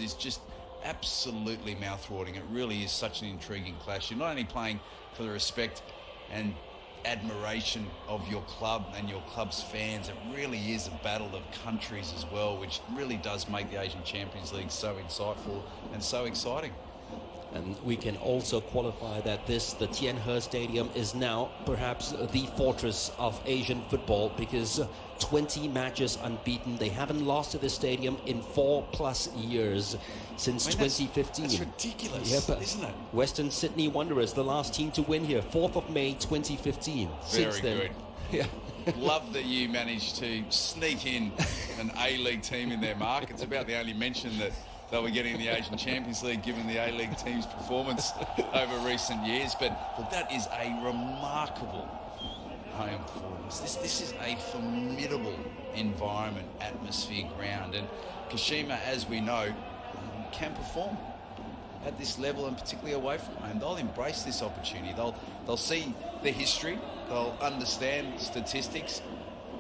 is just absolutely mouth-watering. It really is such an intriguing clash. You're not only playing for the respect and admiration of your club and your club's fans, it really is a battle of countries as well, which really does make the Asian Champions League so insightful and so exciting. And we can also qualify that the Tianhe Stadium is now perhaps the fortress of Asian football because 20 matches unbeaten. They haven't lost at this stadium in 4+ years since 2015. That's ridiculous, isn't it? Western Sydney Wanderers, the last team to win here, 4th of May 2015. Very good. Yeah. Love that you managed to sneak in an A-League team in there, Mark. It's about the only mention that they were getting in the Asian Champions League given the A-League team's performance over recent years. But look, that is a remarkable home performance. This is a formidable environment, atmosphere, ground. And Kashima, as we know, can perform at this level and particularly away from home. They'll embrace this opportunity. They'll see the history. They'll understand statistics.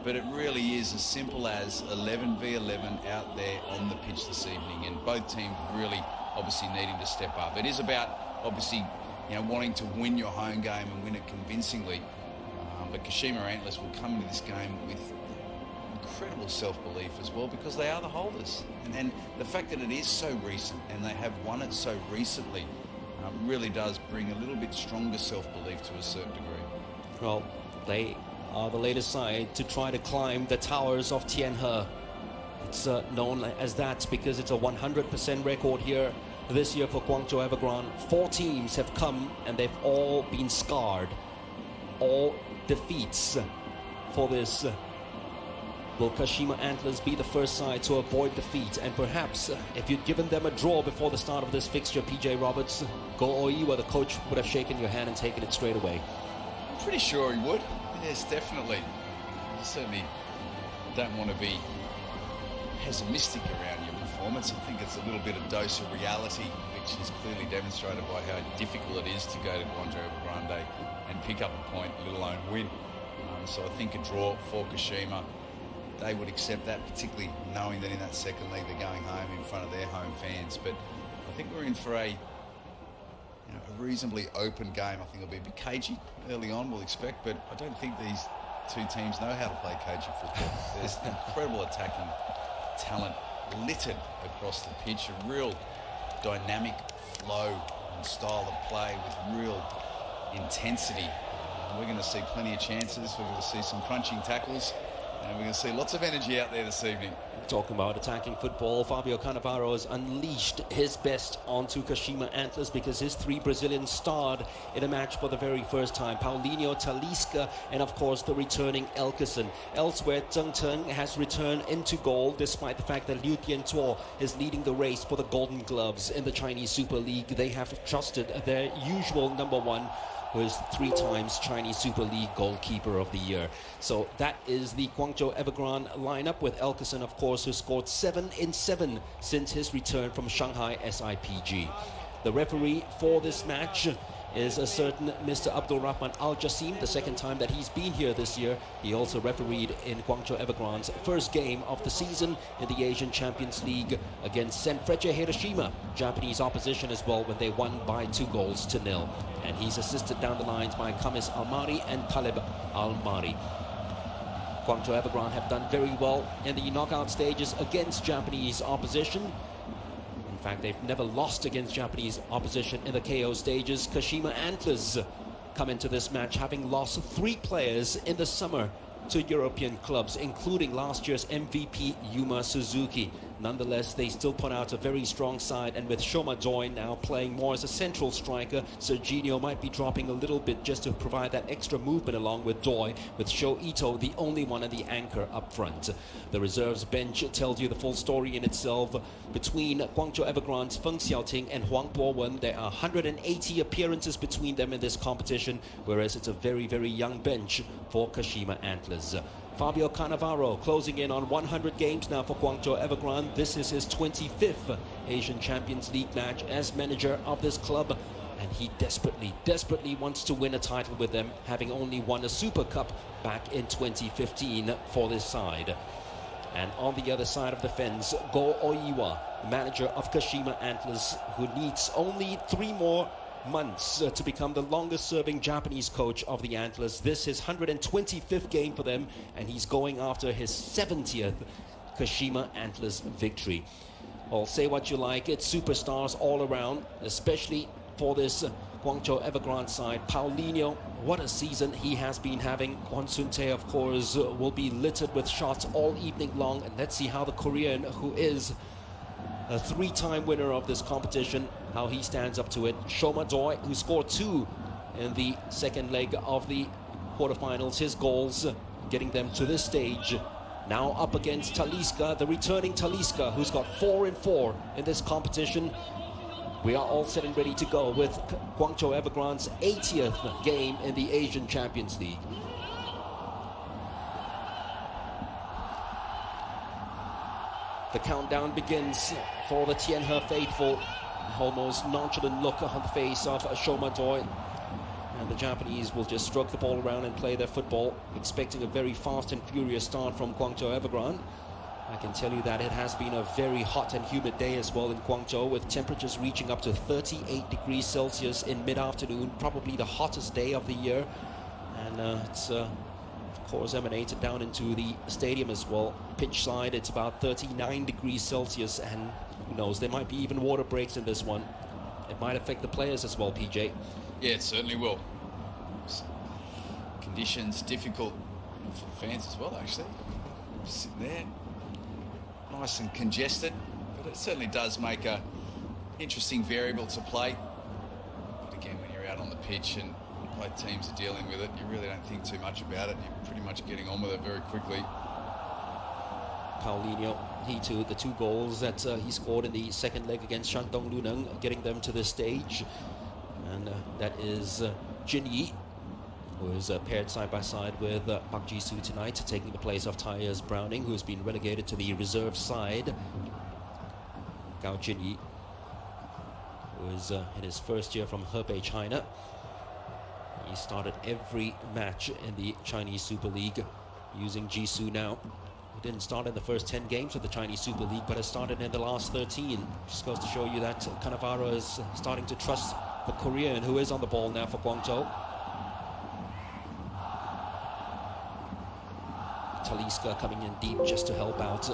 But it really is as simple as 11v11 out there on the pitch this evening, and both teams really obviously needing to step up. It is about obviously, wanting to win your home game and win it convincingly. But Kashima Antlers will come into this game with incredible self-belief as well because they are the holders. And the fact that it is so recent and they have won it so recently really does bring a little bit stronger self-belief to a certain degree. Well, they are the latest side to try to climb the towers of Tianhe. It's known as that because it's a 100% record here this year for Guangzhou Evergrande. 4 teams have come and they've all been scarred. All defeats for this. Will Kashima Antlers be the first side to avoid defeat? And perhaps if you'd given them a draw before the start of this fixture, PJ Roberts, Oou Iwa, the coach, would have shaken your hand and taken it straight away. Pretty sure he would. Yes, definitely. You certainly don't want to be pessimistic around your performance. I think it's a little bit of dose of reality, which is clearly demonstrated by how difficult it is to go to Guangzhou Evergrande and pick up a point, let alone win. So I think a draw for Kashima, they would accept that, particularly knowing that in that second leg they're going home in front of their home fans. But I think we're in for a reasonably open game. I think it'll be a bit cagey early on, we'll expect, but I don't think these two teams know how to play cagey football. There's incredible attacking talent littered across the pitch, a real dynamic flow and style of play with real intensity. We're going to see plenty of chances, we're going to see some crunching tackles, and we're going to see lots of energy out there this evening. Talking about attacking football, Fabio Cannavaro has unleashed his best onto Kashima Antlers because his 3 Brazilians starred in a match for the very first time. Paulinho, Talisca, and of course the returning Elkeson. Elsewhere, Zheng Teng has returned into goal despite the fact that Liu Tiantuo is leading the race for the Golden Gloves in the Chinese Super League. They have trusted their usual number 1, who is 3 times Chinese Super League goalkeeper of the year. So that is the Guangzhou Evergrande lineup with Elkeson, of course, who scored 7 in 7 since his return from Shanghai SIPG. The referee for this match is a certain Mr. Abdul Rahman Al Jassim, the second time that he's been here this year. He also refereed in Guangzhou Evergrande's first game of the season in the Asian Champions League against Sanfrecce Hiroshima, Japanese opposition as well, when they won by 2-0. And he's assisted down the lines by Kamis Almari and Talib Almari. Guangzhou Evergrande have done very well in the knockout stages against Japanese opposition. In fact, they've never lost against Japanese opposition in the KO stages. Kashima Antlers come into this match having lost 3 players in the summer to European clubs, including last year's MVP Yuma Suzuki. Nonetheless, they still put out a very strong side, and with Shoma Doi now playing more as a central striker, Serginho might be dropping a little bit just to provide that extra movement along with Doi, with Sho Ito the only one and the anchor up front. The reserves bench tells you the full story in itself. Between Guangzhou Evergrande's Feng Xiaoting and Huang Bowen, there are 180 appearances between them in this competition, whereas it's a very, very young bench for Kashima Antlers. Fabio Cannavaro closing in on 100 games now for Guangzhou Evergrande. This is his 25th Asian Champions League match as manager of this club, and he desperately wants to win a title with them, having only won a Super Cup back in 2015 for this side. And on the other side of the fence, Go Oiwa, manager of Kashima Antlers, who needs only 3 more months to become the longest-serving Japanese coach of the Antlers. This is 125th game for them, and he's going after his 70th Kashima Antlers victory. Well, say what you like, it's superstars all around, especially for this Guangzhou Evergrande side. Paulinho, what a season he has been having. Kwon Sun-tae, of course, will be littered with shots all evening long, and let's see how the Korean, who is a 3-time winner of this competition, how he stands up to it. Shoma Doi, who scored 2 in the second leg of the quarterfinals, his goals getting them to this stage. Now up against Talisca, the returning Talisca, who's got 4 and 4 in this competition. We are all set and ready to go with Guangzhou Evergrande's 80th game in the Asian Champions League. The countdown begins for the Tianhe faithful. Almost nonchalant look on the face of Shoma Doi. And the Japanese will just stroke the ball around and play their football, expecting a very fast and furious start from Guangzhou Evergrande. I can tell you that it has been a very hot and humid day as well in Guangzhou, with temperatures reaching up to 38 degrees Celsius in mid-afternoon, probably the hottest day of the year. And it's of course emanated down into the stadium as well. Pitch side, it's about 39 degrees Celsius, and who knows, there might be even water breaks in this one. It might affect the players as well, PJ. Yeah, it certainly will. Conditions difficult for the fans as well, actually. Sitting there, nice and congested, but it certainly does make a interesting variable to play. But again, when you're out on the pitch and both teams are dealing with it, you really don't think too much about it. You're pretty much getting on with it very quickly. Paulinho, he too, the 2 goals that he scored in the second leg against Shandong Luneng, getting them to this stage. And that is Jin Yi, who is paired side by side with Park Ji-soo tonight, taking the place of Tyers Browning, who has been relegated to the reserve side. Gao Jin Yi, who is in his first year from Hebei, China. He started every match in the Chinese Super League using Ji-soo now. He didn't start in the first 10 games of the Chinese Super League, but has started in the last 13. Just goes to show you that Cannavaro is starting to trust the Korean, who is on the ball now for Guangzhou. Talisca coming in deep just to help out.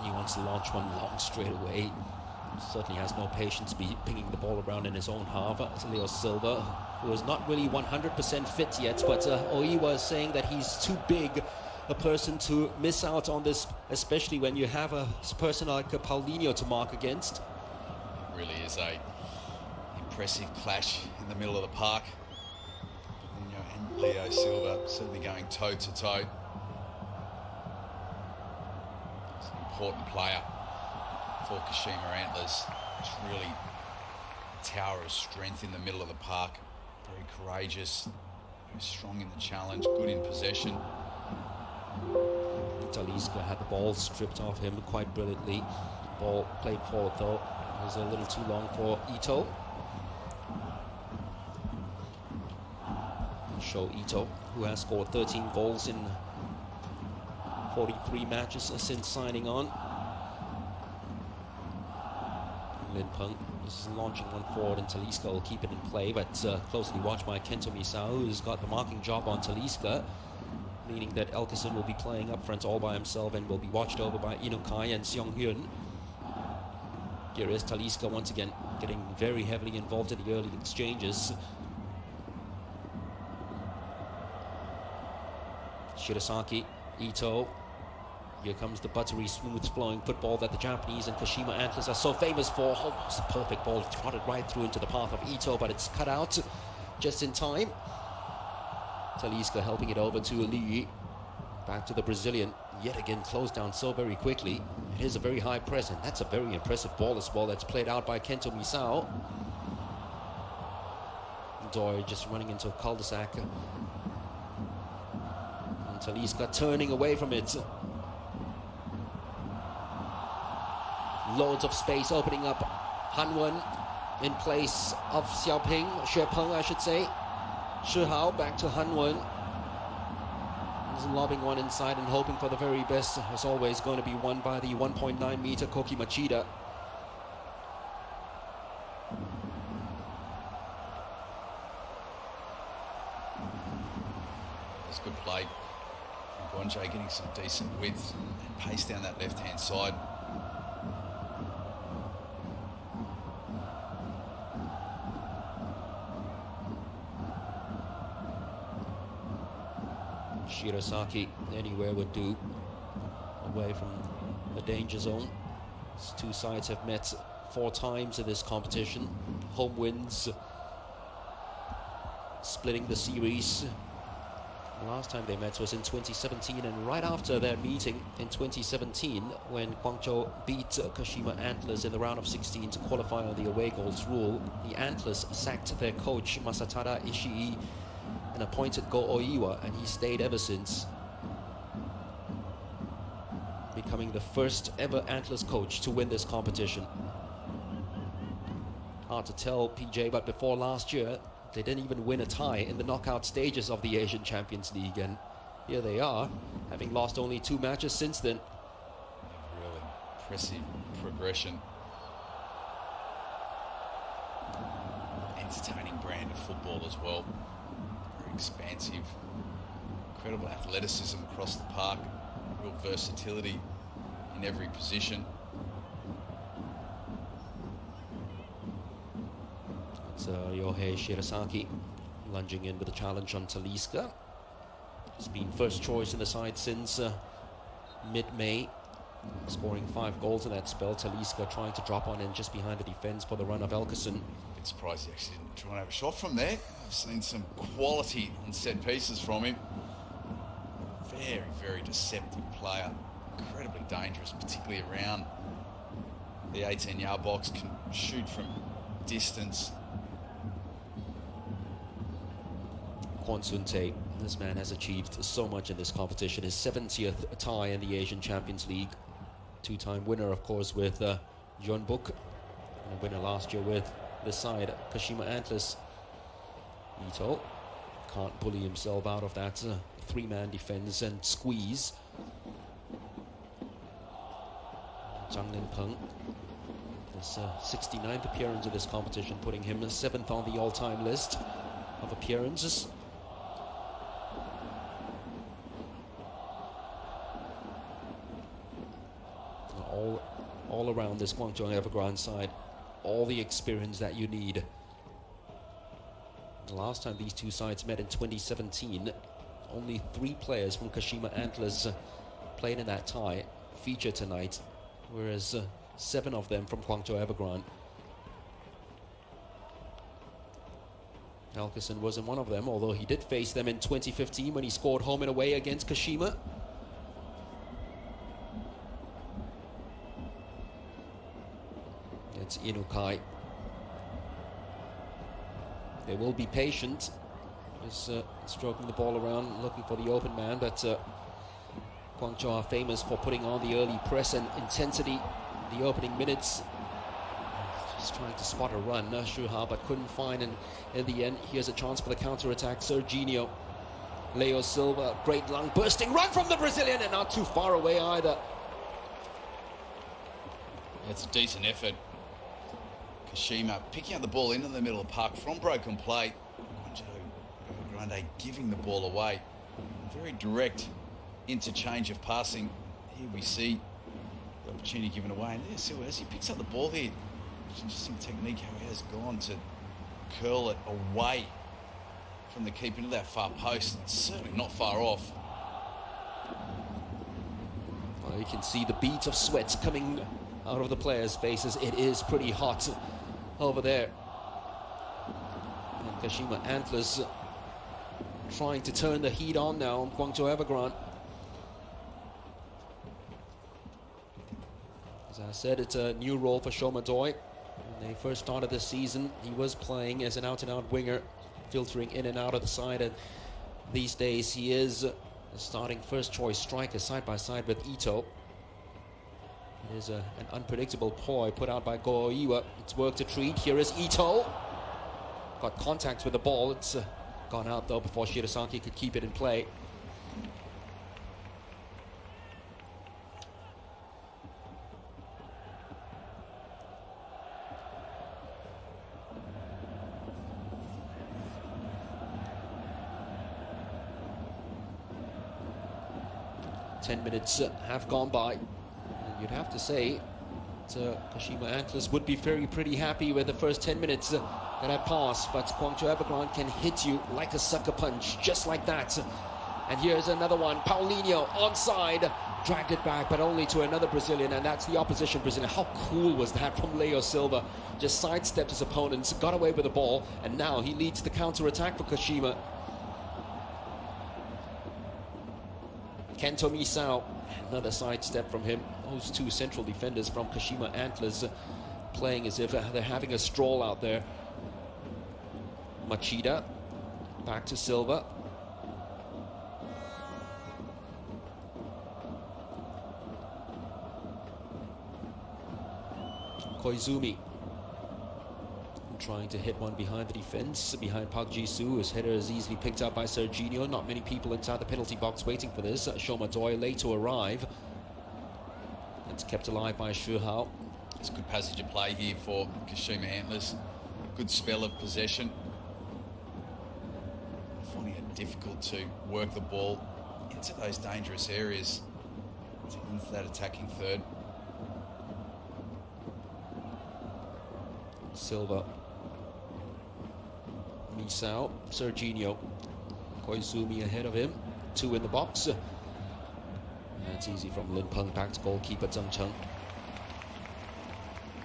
He wants to launch one long straight away. Certainly has no patience pinging the ball around in his own half. It's Leo Silva, who is not really 100% fit yet, but Oiwa is saying that he's too big a person to miss out on this, especially when you have a person like Paulinho to mark against. It really is a impressive clash in the middle of the park. And Leo Silva certainly going toe-to-toe. He's an important player for Kashima Antlers. It's really a tower of strength in the middle of the park. Very courageous, very strong in the challenge, good in possession. Talisca had the ball stripped off him quite brilliantly. Ball played forward though. It was a little too long for Ito. Sho Ito, who has scored 13 goals in 43 matches since signing on. Lin Peng is launching one forward, and Talisca will keep it in play, but closely watched by Kento Misao, who's got the marking job on Talisca, meaning that Elkison will be playing up front all by himself and will be watched over by Inukai and Seong Hyun. Here is Talisca once again, getting very heavily involved in the early exchanges. Shirasaki, Ito. Here comes the buttery, smooth flowing football that the Japanese and Kashima Antlers are so famous for. Oh, it's a perfect ball, trotted right through into the path of Ito, but it's cut out just in time. Talisca helping it over to Lee. Back to the Brazilian, yet again closed down so very quickly. It is a very high press, and that's a very impressive ball as well. That's played out by Kento Misao. Doi just running into a cul-de-sac. And Talisca turning away from it. Loads of space opening up. Hanwen in place of Xiaoping, Xuepeng I should say. Shi Hao back to Hanwen. He's lobbing one inside and hoping for the very best. As always, going to be won by the 1.9 meter Koki Machida. That's good play. Guanjay getting some decent width and pace down that left-hand side. Shirasaki anywhere would do, away from the danger zone. These two sides have met 4 times in this competition. Home wins, splitting the series. The last time they met was in 2017, and right after their meeting in 2017, when Guangzhou beat Kashima Antlers in the round of 16 to qualify on the away goals rule, the Antlers sacked their coach Masatada Ishii and appointed Oou, and he stayed ever since, becoming the first ever Antlers coach to win this competition. Hard to tell, PJ, but before last year they didn't even win a tie in the knockout stages of the Asian Champions League, and here they are, having lost only 2 matches since then. Really impressive progression. Entertaining brand of football as well. Very expansive, incredible athleticism across the park, real versatility in every position. It's Yohei Shirasaki lunging in with a challenge on Talisca. He's been first choice in the side since mid-May, scoring 5 goals in that spell. Talisca trying to drop on in just behind the defence for the run of Elkerson. Bit surprised he actually didn't try and have a shot from there. I've seen some quality on set pieces from him. Very, very deceptive player. Incredibly dangerous, particularly around the 18-yard box. Can shoot from distance. Kwon Sun-tae, this man has achieved so much in this competition. His 70th tie in the Asian Champions League. 2-time winner, of course, with Jeonbuk, and a winner last year with the side, Kashima Antlers. Ito can't bully himself out of that 3-man defense and squeeze. Zhang Linpeng, his 69th appearance in this competition, putting him 7th on the all-time list of appearances. All around this Guangzhou Evergrande side, all the experience that you need. The last time these two sides met in 2017, only 3 players from Kashima Antlers played in that tie, featured tonight, whereas 7 of them from Guangzhou Evergrande. Elkerson wasn't one of them, although he did face them in 2015 when he scored home and away against Kashima. It's Inukai. They will be patient. Just stroking the ball around, looking for the open man, but Guangzhou are famous for putting on the early press and intensity the opening minutes. Just trying to spot a run, Shuha, but couldn't find, and in the end, here's a chance for the counter-attack. Serginho, Leo Silva, great lung bursting run from the Brazilian, and not too far away either. That's a decent effort. Kashima picking up the ball into the middle of the park from broken play. Guangzhou Evergrande giving the ball away. Very direct interchange of passing. Here we see the opportunity given away, and yes, as he picks up the ball here, it's interesting technique how he has gone to curl it away from the keeper into that far post. It's certainly not far off. Well, you can see the beads of sweat coming out of the players' faces. It is pretty hot over there. And Kashima Antlers trying to turn the heat on now on Guangzhou Evergrande. As I said, it's a new role for Shoma Doi. When they first started this season, he was playing as an out-and-out winger, filtering in and out of the side, and these days he is a starting first-choice striker side by side with Ito. It is an unpredictable ploy put out by Oou. It's worked a treat. Here is Ito. Got contact with the ball. It's gone out though before Shirasaki could keep it in play. 10 minutes have gone by. And you'd have to say Kashima Antlers would be pretty happy with the first 10 minutes that have passed, but Guangzhou Evergrande can hit you like a sucker punch, just like that. And here's another one. Paulinho onside, dragged it back, but only to another Brazilian, and that's the opposition Brazilian. How cool was that from Leo Silva? Just sidestepped his opponents, got away with the ball, and now he leads the counter-attack for Kashima. Kento Misao, another sidestep from him. Those two central defenders from Kashima Antlers playing as if they're having a stroll out there. Machida, back to Silva. Koizumi trying to hit one behind the defense, behind Park Ji-soo. His header is easily picked up by Serginho. Not many people inside the penalty box waiting for this. Shoma Doi late to arrive. It's kept alive by Xu Hao. It's a good passage of play here for Kashima Antlers. Good spell of possession. Finding it difficult to work the ball into those dangerous areas, into that attacking third. Silva, Misao, Serginho, Koizumi ahead of him, two in the box. That's easy from Lin Peng, back to goalkeeper Zheng Cheng.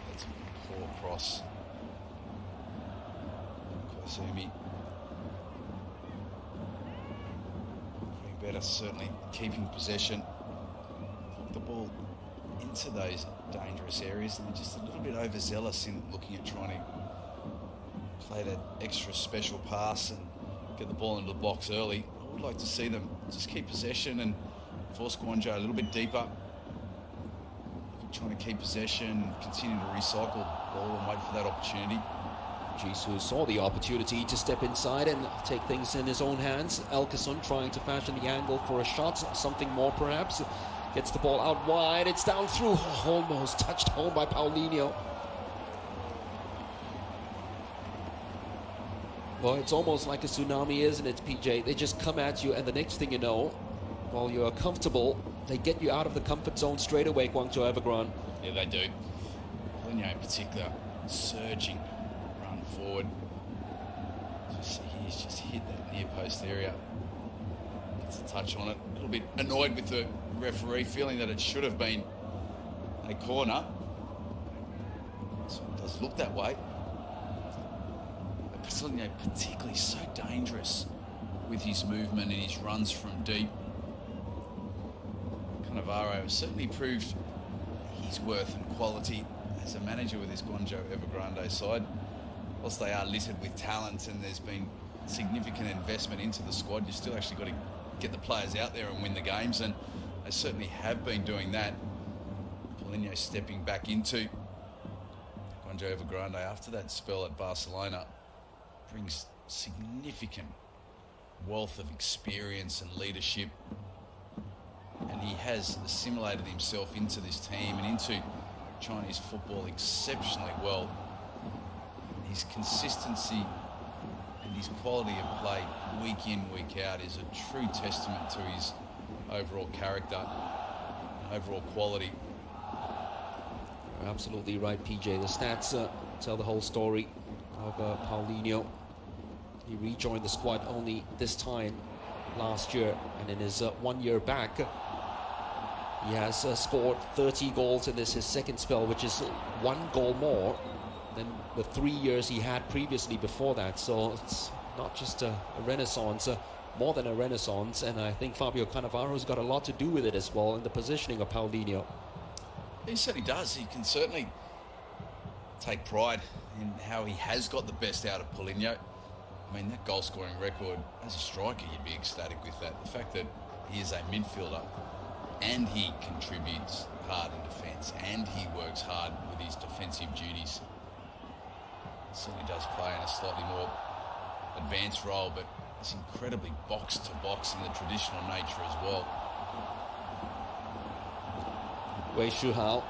That's a poor cross. Koizumi doing better, certainly keeping possession. The ball into those dangerous areas, and they're just a little bit overzealous in looking at trying to play that extra special pass and get the ball into the box early. I would like to see them just keep possession and force Guangzhou a little bit deeper, trying to keep possession, continue to recycle the ball and wait for that opportunity. Ji-soo saw the opportunity to step inside and take things in his own hands. Elkeson trying to fashion the angle for a shot, something more perhaps. Gets the ball out wide, it's down through, almost touched home by Paulinho. Well, it's almost like a tsunami, isn't it, PJ? They just come at you, and the next thing you know, while you're comfortable, they get you out of the comfort zone straight away, Guangzhou Evergrande. Yeah, they do. Paulinho in particular, surging run forward. He's just hit that near post area. Gets a touch on it. A little bit annoyed with the referee, feeling that it should have been a corner. So it does look that way. But Paulinho particularly so dangerous with his movement and his runs from deep. Cannavaro has certainly proved his worth and quality as a manager with this Guangzhou Evergrande side. Whilst they are littered with talent and there's been significant investment into the squad, you still actually got to get the players out there and win the games, and they certainly have been doing that. Paulinho stepping back into Guangzhou Evergrande after that spell at Barcelona brings significant wealth of experience and leadership, and he has assimilated himself into this team and into Chinese football exceptionally well. His consistency and his quality of play week in, week out is a true testament to his overall character, overall quality. You're absolutely right, PJ. The stats tell the whole story of Paulinho. He rejoined the squad only this time last year, and in his 1 year back, he has scored 30 goals, and this is his second spell, which is 1 goal more than the 3 years he had previously before that. So it's not just a renaissance, more than a renaissance, and I think Fabio Cannavaro's got a lot to do with it as well in the positioning of Paulinho. He certainly does. He can certainly take pride in how he has got the best out of Paulinho. I mean, that goal-scoring record, as a striker, you'd be ecstatic with that. The fact that he is a midfielder and he contributes hard in defence and he works hard with his defensive duties. Certainly does play in a slightly more advanced role, but it's incredibly box-to-box in the traditional nature as well. Wei Shuhao.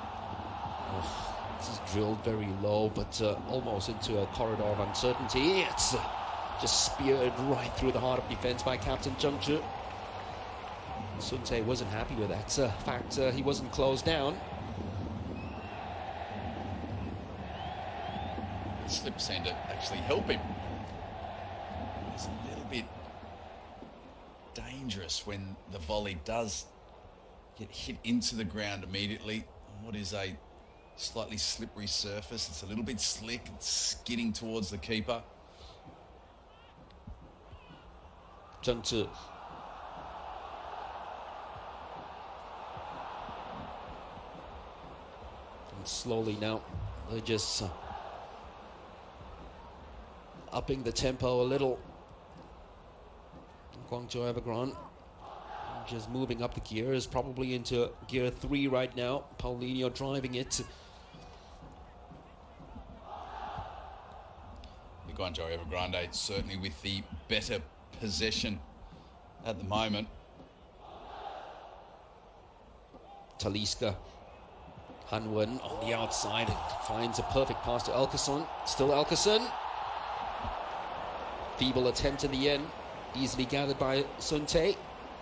This is drilled very low, but almost into a corridor of uncertainty. It's just speared right through the heart of defence by Captain Zheng Zhi. Sun Tae wasn't happy with that fact. He wasn't closed down. The slip seemed to actually help him. It's a little bit dangerous when the volley does get hit into the ground immediately. What is a slightly slippery surface. It's a little bit slick. It's skidding towards the keeper. Zhengzhi. And slowly now, they're just upping the tempo a little. Guangzhou Evergrande just moving up the gears, probably into gear 3 right now. Paulinho driving it. The Guangzhou Evergrande certainly with the better possession at the moment. Talisca. Hanwen on the outside finds a perfect pass to Elkeson. Still Elkeson. Feeble attempt in the end. Easily gathered by Sun Tae.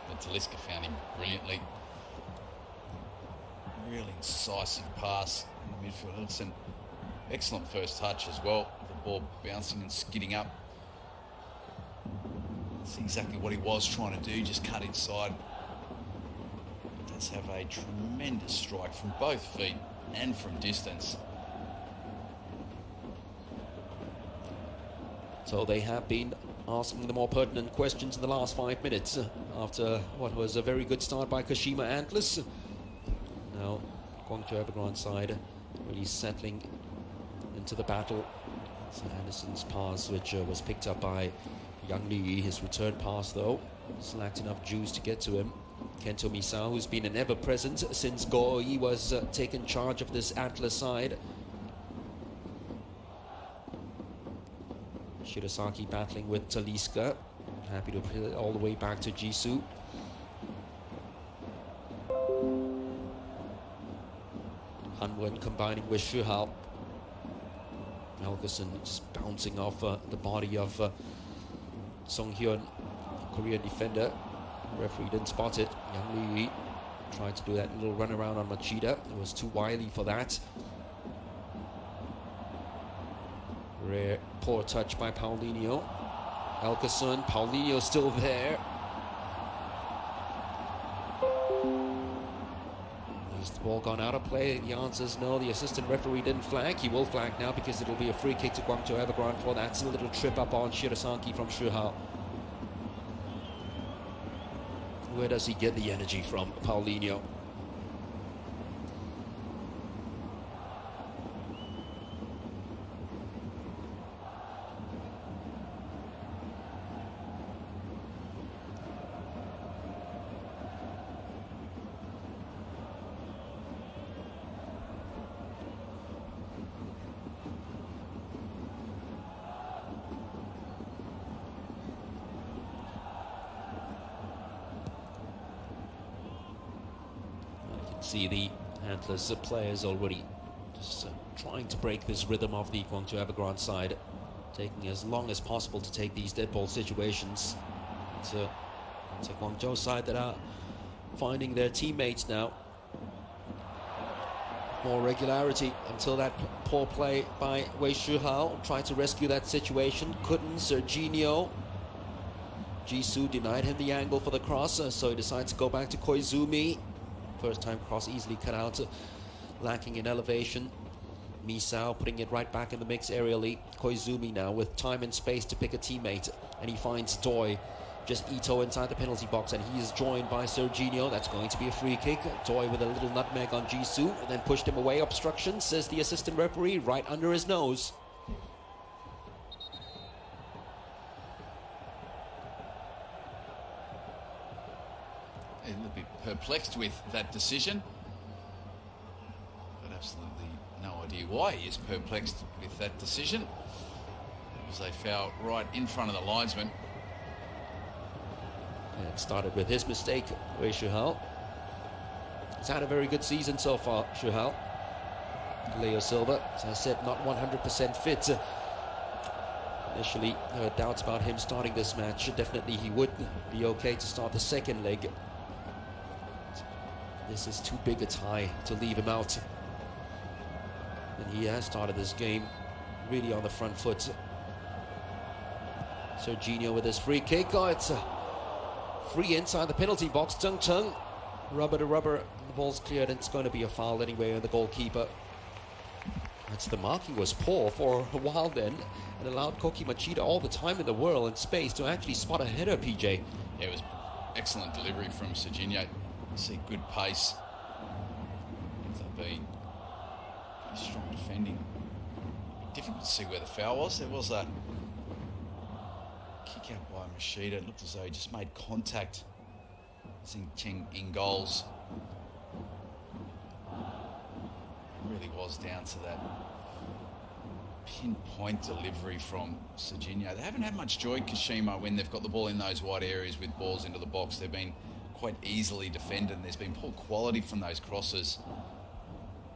But Talisca found him brilliantly. Really incisive pass in the midfield. Elkeson, excellent first touch as well. The ball bouncing and skidding up. That's exactly what he was trying to do, just cut inside. Does have a tremendous strike from both feet and from distance. So they have been asking the more pertinent questions in the last 5 minutes after what was a very good start by Kashima Antlers. Now Guangzhou Evergrande side really settling into the battle. So Anderson's pass, which was picked up by Yang Li, his return pass though, just lacked enough juice to get to him. Kento Misao, who's been an ever-present since Goi was taken charge of this Antler side. Shirasaki battling with Talisca. Happy to put it all the way back to Jisoo. Hanwen combining with Xu Hao. Elkeson just bouncing off the body of Song Hyun, Korean defender. Referee didn't spot it. Yang Li tried to do that little run around on Machida. It was too wily for that. Rare, poor touch by Paulinho. Elkeson, Paulinho still there. Has the ball gone out of play? The answer is no. The assistant referee didn't flag. He will flag now because it'll be a free kick to Guangzhou Evergrande for that. A little trip up on Shirasaki from Xu Hao. Where does he get the energy from, Paulinho? See the Antlers players already just trying to break this rhythm of the Guangzhou Evergrande side, taking as long as possible to take these dead ball situations. It's a Guangzhou side that are finding their teammates now. More regularity until that poor play by Wei Shuhao. Tried to rescue that situation. Couldn't. Serginho. Jisoo denied him the angle for the cross, so he decides to go back to Koizumi. First time cross easily cut out, lacking in elevation. Misao putting it right back in the mix aerially. Koizumi now with time and space to pick a teammate, and he finds Doi. Just Ito inside the penalty box, and he is joined by Serginho. That's going to be a free kick. Doi with a little nutmeg on Jisoo, and then pushed him away. Obstruction, says the assistant referee, right under his nose. A little bit perplexed with that decision, but absolutely no idea why he is perplexed with that decision. It was a foul right in front of the linesman. Yeah, it started with his mistake, Wei Shuhao. He's had a very good season so far, Shuhao. Leo Silva, as I said, not 100% fit. Initially, there were doubts about him starting this match. Definitely he would be okay to start the second leg. this is too big a tie to leave him out. And he has started this game really on the front foot. Serginho with his free kick. Oh, it's free inside the penalty box. Zheng Cheng, rubber to rubber. The ball's cleared and it's going to be a foul anyway on the goalkeeper. The marking was poor for a while then and allowed Koki Machida all the time in the world and space to actually spot a header, PJ. Yeah, it was excellent delivery from Serginho. You see good pace. They've been strong defending. Difficult to see where the foul was. There was a kick out by Machida. It looked as though he just made contact. Seeing Cheng in goals. It really was down to that pinpoint delivery from Serginho. They haven't had much joy, Kashima, when they've got the ball in those wide areas with balls into the box. They've been quite easily defended. There's been poor quality from those crosses.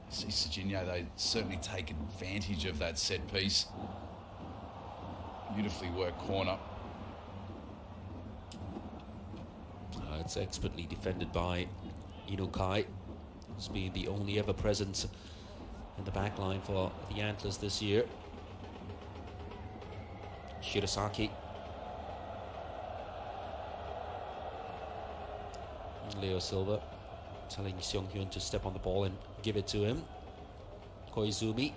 See Serginho, they certainly take advantage of that set piece. Beautifully worked corner. It's expertly defended by Inukai. He's been the only ever presence in the back line for the Antlers this year. Shirasaki. Leo Silva telling Seong Hyun to step on the ball and give it to him. Koizumi.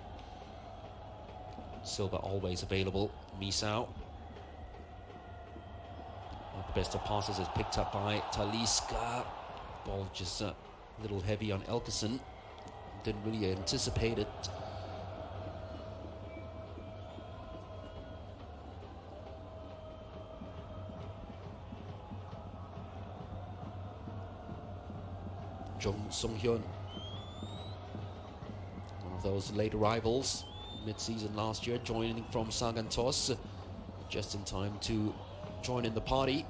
Silva always available. Misao. The best of passes is picked up by Talisca. Ball just a little heavy on Elkerson. Didn't really anticipate it. Jung Sung-hyun, one of those late arrivals mid-season last year, joining from Sagantos, just in time to join in the party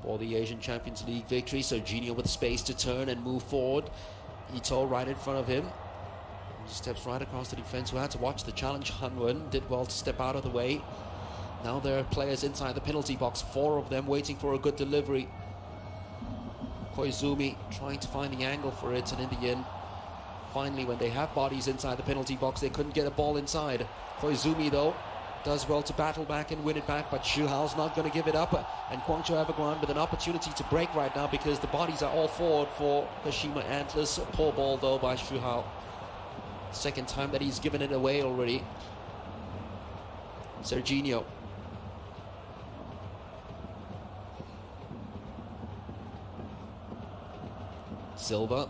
for the Asian Champions League victory. Serginho with space to turn and move forward. Ito right in front of him. He steps right across the defense, who had to watch the challenge. Hanwon did well to step out of the way. Now there are players inside the penalty box, 4 of them waiting for a good delivery. Koizumi trying to find the angle for it, and in the end, finally, when they have bodies inside the penalty box, they couldn't get a ball inside. Koizumi, though, does well to battle back and win it back, but Xu Hao's not going to give it up. And Guangzhou Evergrande with an opportunity to break right now because the bodies are all forward for Kashima Antlers. Poor ball, though, by Xu Hao. Second time that he's given it away already. Serginho. Silva.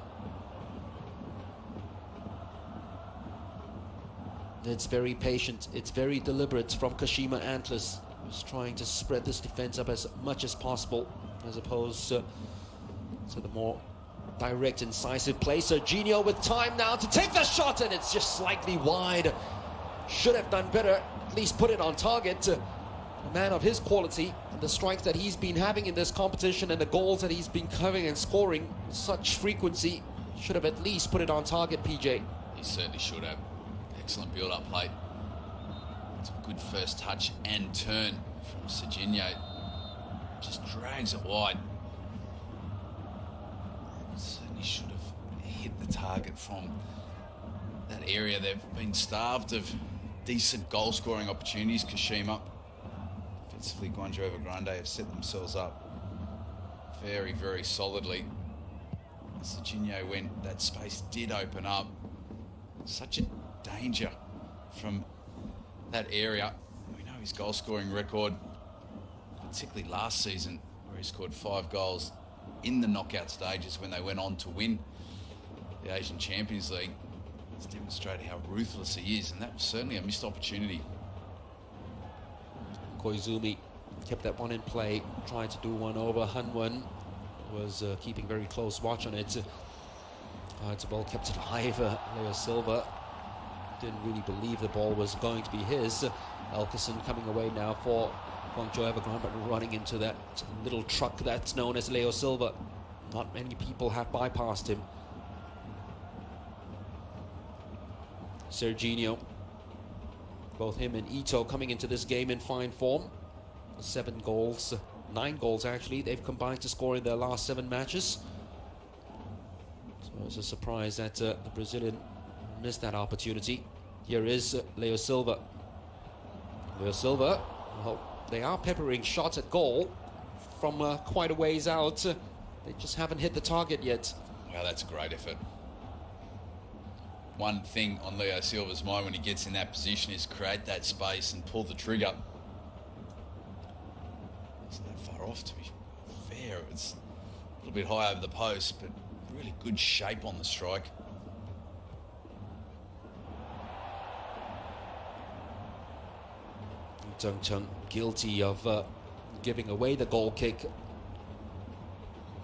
It's very patient, it's very deliberate from Kashima Antlers, who's trying to spread this defense up as much as possible, as opposed to the more direct, incisive play. Serginho with time now to take the shot, and it's just slightly wide. Should have done better, at least put it on target. A man of his quality and the strikes that he's been having in this competition and the goals that he's been covering and scoring with such frequency, should have at least put it on target, PJ. He certainly should have. Excellent build-up play. It's a good first touch and turn from Serginho. Just drags it wide. Certainly should have hit the target from that area. They've been starved of decent goal-scoring opportunities, Kashima. Defensively, Guangzhou Evergrande have set themselves up very, very solidly. Serginho, when that space did open up, such a danger from that area. We know his goal-scoring record, particularly last season, where he scored 5 goals in the knockout stages when they went on to win the Asian Champions League. It's demonstrated how ruthless he is, and that was certainly a missed opportunity. Koizumi kept that one in play, tried to do one over. Hanwon was keeping very close watch on it. The ball kept it alive. Leo Silva didn't really believe the ball was going to be his. Elkerson coming away now for Guangzhou Evergrande, but running into that little truck that's known as Leo Silva. Not many people have bypassed him. Serginho, both him and Ito coming into this game in fine form. 7 goals, 9 goals actually, they've combined to score in their last 7 matches. So It was a surprise that the Brazilian missed that opportunity. Here is Leo Silva. Leo Silva, well, they are peppering shots at goal from quite a ways out. They just haven't hit the target yet. Wow, that's a great effort. One thing on Leo Silva's mind when he gets in that position is create that space and pull the trigger. It's not far off, to be fair. It's a little bit high over the post, but really good shape on the strike. Zheng Cheng guilty of giving away the goal kick.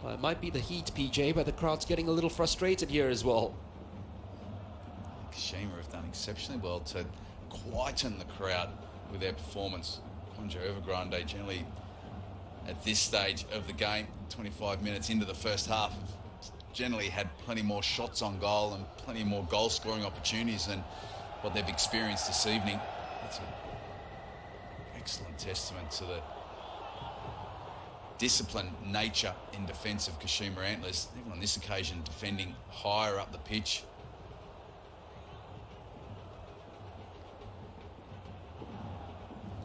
It might be the heat, PJ, but the crowd's getting a little frustrated here as well. Kashima have done exceptionally well to quieten the crowd with their performance. Guangzhou Evergrande generally at this stage of the game, 25 minutes into the first half, generally had plenty more shots on goal and plenty more goal scoring opportunities than what they've experienced this evening. That's an excellent testament to the disciplined nature in defence of Kashima Antlers, even on this occasion defending higher up the pitch.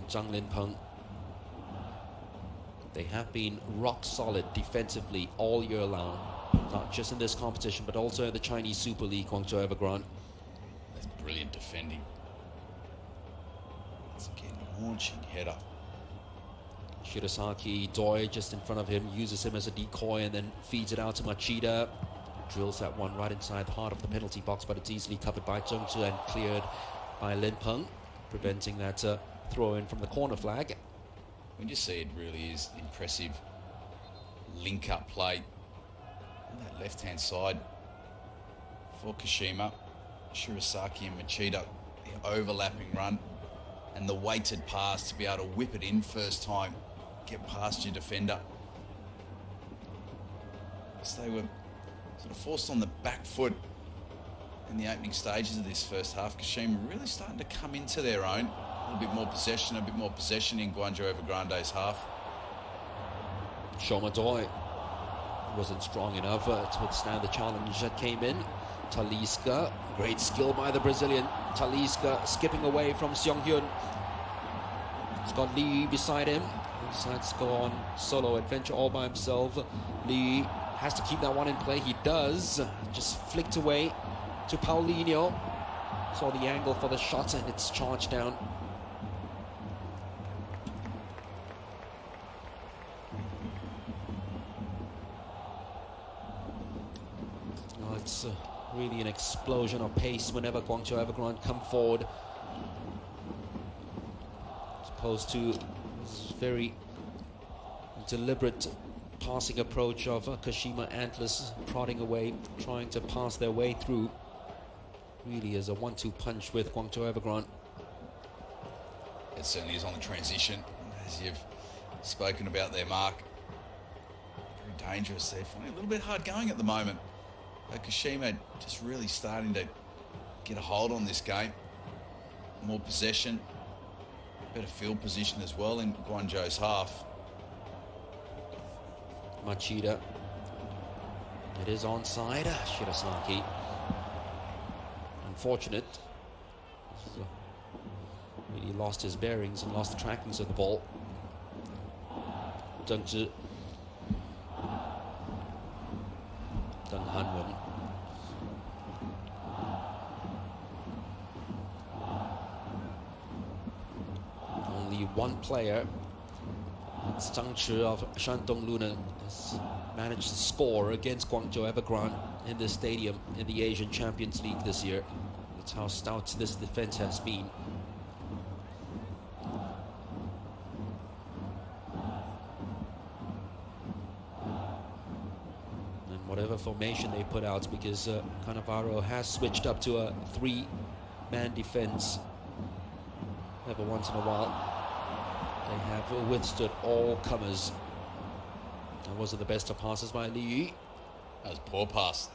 Zhang Linpeng, they have been rock solid defensively all year long, not just in this competition but also in the Chinese Super League, Guangzhou Evergrande. That's brilliant defending. It's again launching header. Shirasaki, Doi just in front of him, uses him as a decoy and then feeds it out to Machida. Drills that one right inside the heart of the penalty box, but it's easily covered by Zheng Zhi and cleared by Linpeng, preventing that throw in from the corner flag. When you see it really is impressive link up play on that left hand side for Kashima. Shirasaki and Machida, the overlapping run and the weighted pass to be able to whip it in first time, get past your defender. So they were sort of forced on the back foot in the opening stages of this first half. Kashima really starting to come into their own. A bit more possession in Guangzhou Evergrande's half. Shoma Doi wasn't strong enough to withstand the challenge that came in. Talisca, great skill by the Brazilian. Talisca skipping away from Seong Hyun. He's got Lee beside him. He decides to go on solo adventure all by himself. Lee has to keep that one in play. He does. Just flicked away to Paulinho. Saw the angle for the shot and it's charged down. It's really an explosion of pace whenever Guangzhou Evergrande come forward, as opposed to this very deliberate passing approach of Kashima Antlers, prodding away, trying to pass their way through. Really is a 1-2 punch with Guangzhou Evergrande. It certainly is on the transition, as you've spoken about their mark. Very dangerous. They're finding it a little bit hard going at the moment. Kashima just really starting to get a hold on this game. More possession, better field position as well in Guangzhou's half. Machida. It is onside. Shirasaki. Unfortunate. Really lost his bearings and lost the trackings of the ball. Zheng Zhi. Deng Hanwen. Only one player, it's Zhang Chi of Shandong Luneng, has managed to score against Guangzhou Evergrande in this stadium in the Asian Champions League this year. That's how stout this defense has been. Whatever formation they put out, because Cannavaro has switched up to a 3-man defense every once in a while. They have withstood all comers. That wasn't the best of passes by Li. That was poor pass.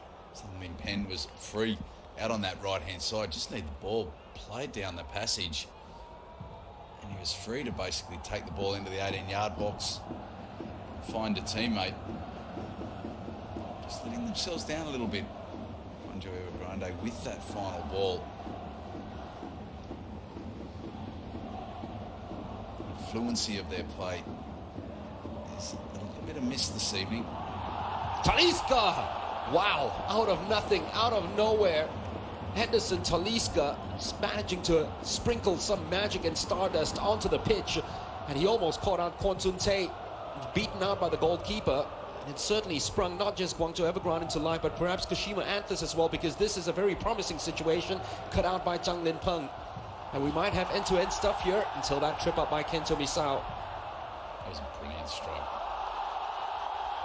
Min Pen was free out on that right hand side, just need the ball played down the passage, and he was free to basically take the ball into the 18-yard box, find a teammate. Just letting themselves down a little bit. Angโจวเอเวอรwith that final ball. The fluency of their play is a little bit of miss this evening. Talisca! Wow, out of nothing, out of nowhere. Henderson Talisca managing to sprinkle some magic and stardust onto the pitch, and he almost caught out Kwon-Sun-tae, beaten out by the goalkeeper. And it certainly sprung not just Guangzhou Evergrande into life, but perhaps Kashima Antlers as well, because this is a very promising situation cut out by Zhang Linpeng. And we might have end-to-end stuff here until that trip up by Kento Misao. That was a brilliant strike.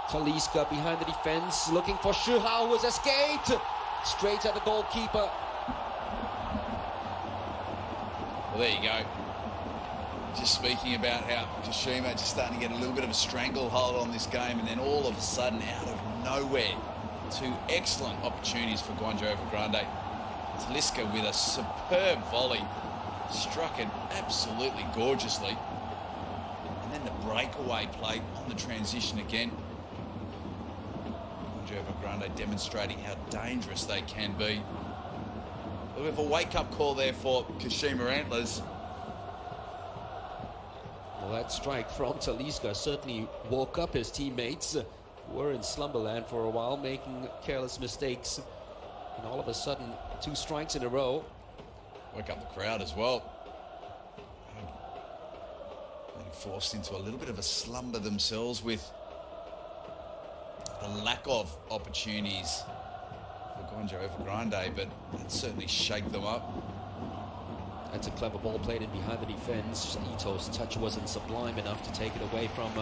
Talisca behind the defense, looking for Shu Hao, who has escaped. Straight at the goalkeeper. Well, there you go. Just speaking about how Kashima just starting to get a little bit of a stranglehold on this game, and then all of a sudden, out of nowhere, two excellent opportunities for Guangzhou Evergrande. Talisca with a superb volley, struck it absolutely gorgeously, and then the breakaway play on the transition again. Evergrande demonstrating how dangerous they can be. A bit of a wake-up call there for Kashima Antlers. Well, that strike from Talisca certainly woke up his teammates, who were in slumberland for a while, making careless mistakes. And all of a sudden, two strikes in a row. Woke up the crowd as well. Being forced into a little bit of a slumber themselves with the lack of opportunities for Guangzhou Evergrande, but it certainly shake them up. That's a clever ball played in behind the defense. Ito's touch wasn't sublime enough to take it away from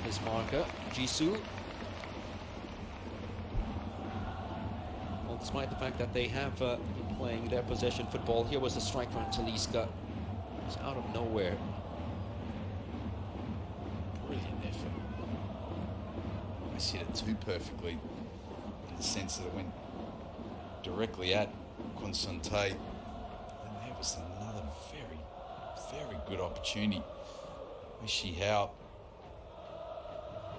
his marker, Jisoo. Well, despite the fact that they have been playing their possession football, here was a strike from Talisca. It's out of nowhere. Brilliant effort. Hit it too perfectly in the sense that it went directly at Kwon-Sun-tae. And there was another very, very good opportunity. Shi Hao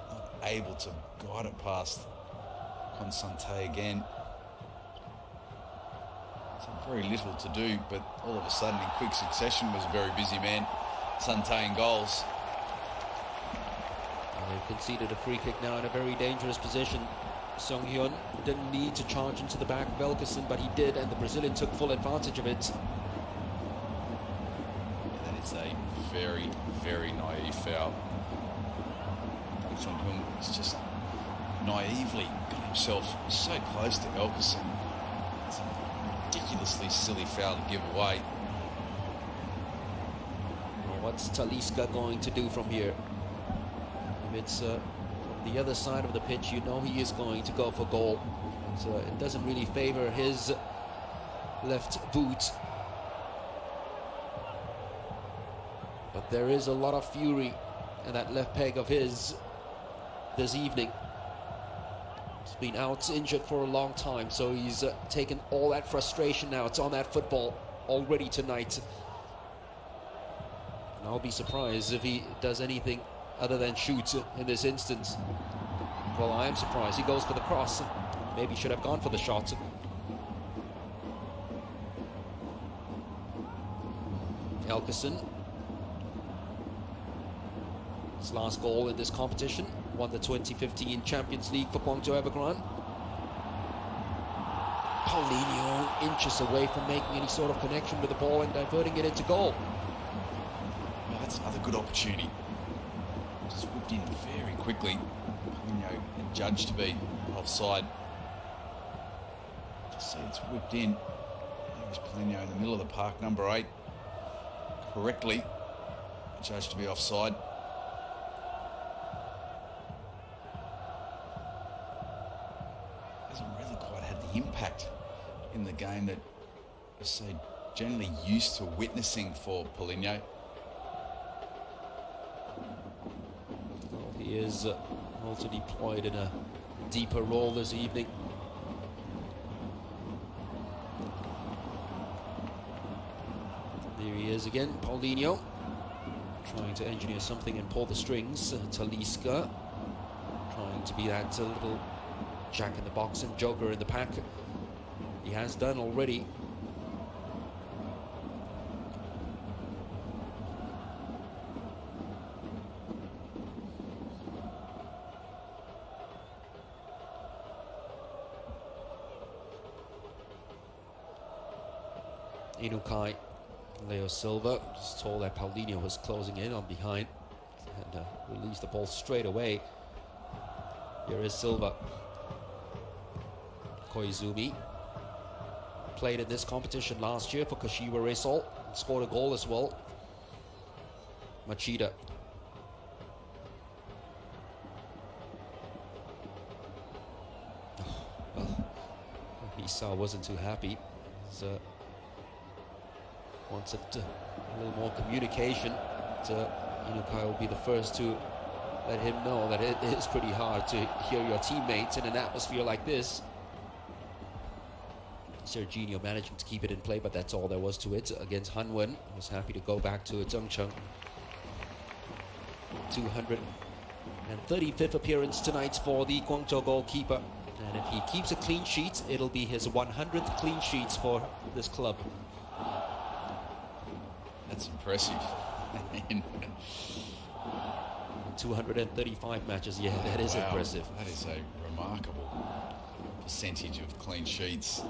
not able to guide it past Kwon-Sun-tae again. So very little to do, but all of a sudden in quick succession was a very busy man. Sun-tae in goals. They've conceded a free kick now in a very dangerous position. Sung Hyun didn't need to charge into the back of Elkerson, but he did, and the Brazilian took full advantage of it. Yeah, that is a very, very naive foul. Sung Hyun has just naively got himself so close to Elkerson. It's a ridiculously silly foul to give away. Well, what's Talisca going to do from here? If it's from the other side of the pitch, you know he is going to go for goal. So it doesn't really favor his left boot. But there is a lot of fury in that left peg of his this evening. He's been out injured for a long time, so he's taken all that frustration out on that football already tonight. And I'll be surprised if he does anything other than shoot in this instance. Well, I am surprised. He goes for the cross. Maybe should have gone for the shot. Elkerson. His last goal in this competition. Won the 2015 Champions League for Guangzhou Evergrande. Paulinho inches away from making any sort of connection with the ball and diverting it into goal. Well, that's another good opportunity. Just whipped in very quickly. Paulinho judged to be offside. Just see it's whipped in. There was Paulinho in the middle of the park, number 8. Correctly judged to be offside. Hasn't really quite had the impact in the game that we're so generally used to witnessing for Paulinho. Well, he is also deployed in a deeper role this evening. There he is again, Paulinho, trying to engineer something and pull the strings. Talisca trying to be that little jack in the box and joker in the pack. He has done already. Inukai, Leo Silva just told that Paulinho was closing in on behind and released the ball straight away. Here is Silva. Koizumi played in this competition last year for Kashiwa Reysol and scored a goal as well. Machida. Well, Isa wasn't too happy. So wanted a little more communication. Inukai will be the first to let him know that it is pretty hard to hear your teammates in an atmosphere like this. Serginho managing to keep it in play, but that's all there was to it against Hanwen. Was happy to go back to Zhengcheng. 235th appearance tonight for the Guangzhou goalkeeper. And if he keeps a clean sheet, it'll be his 100th clean sheets for this club. That's impressive. 235 matches, yeah, that is impressive. That is a remarkable percentage of clean sheets.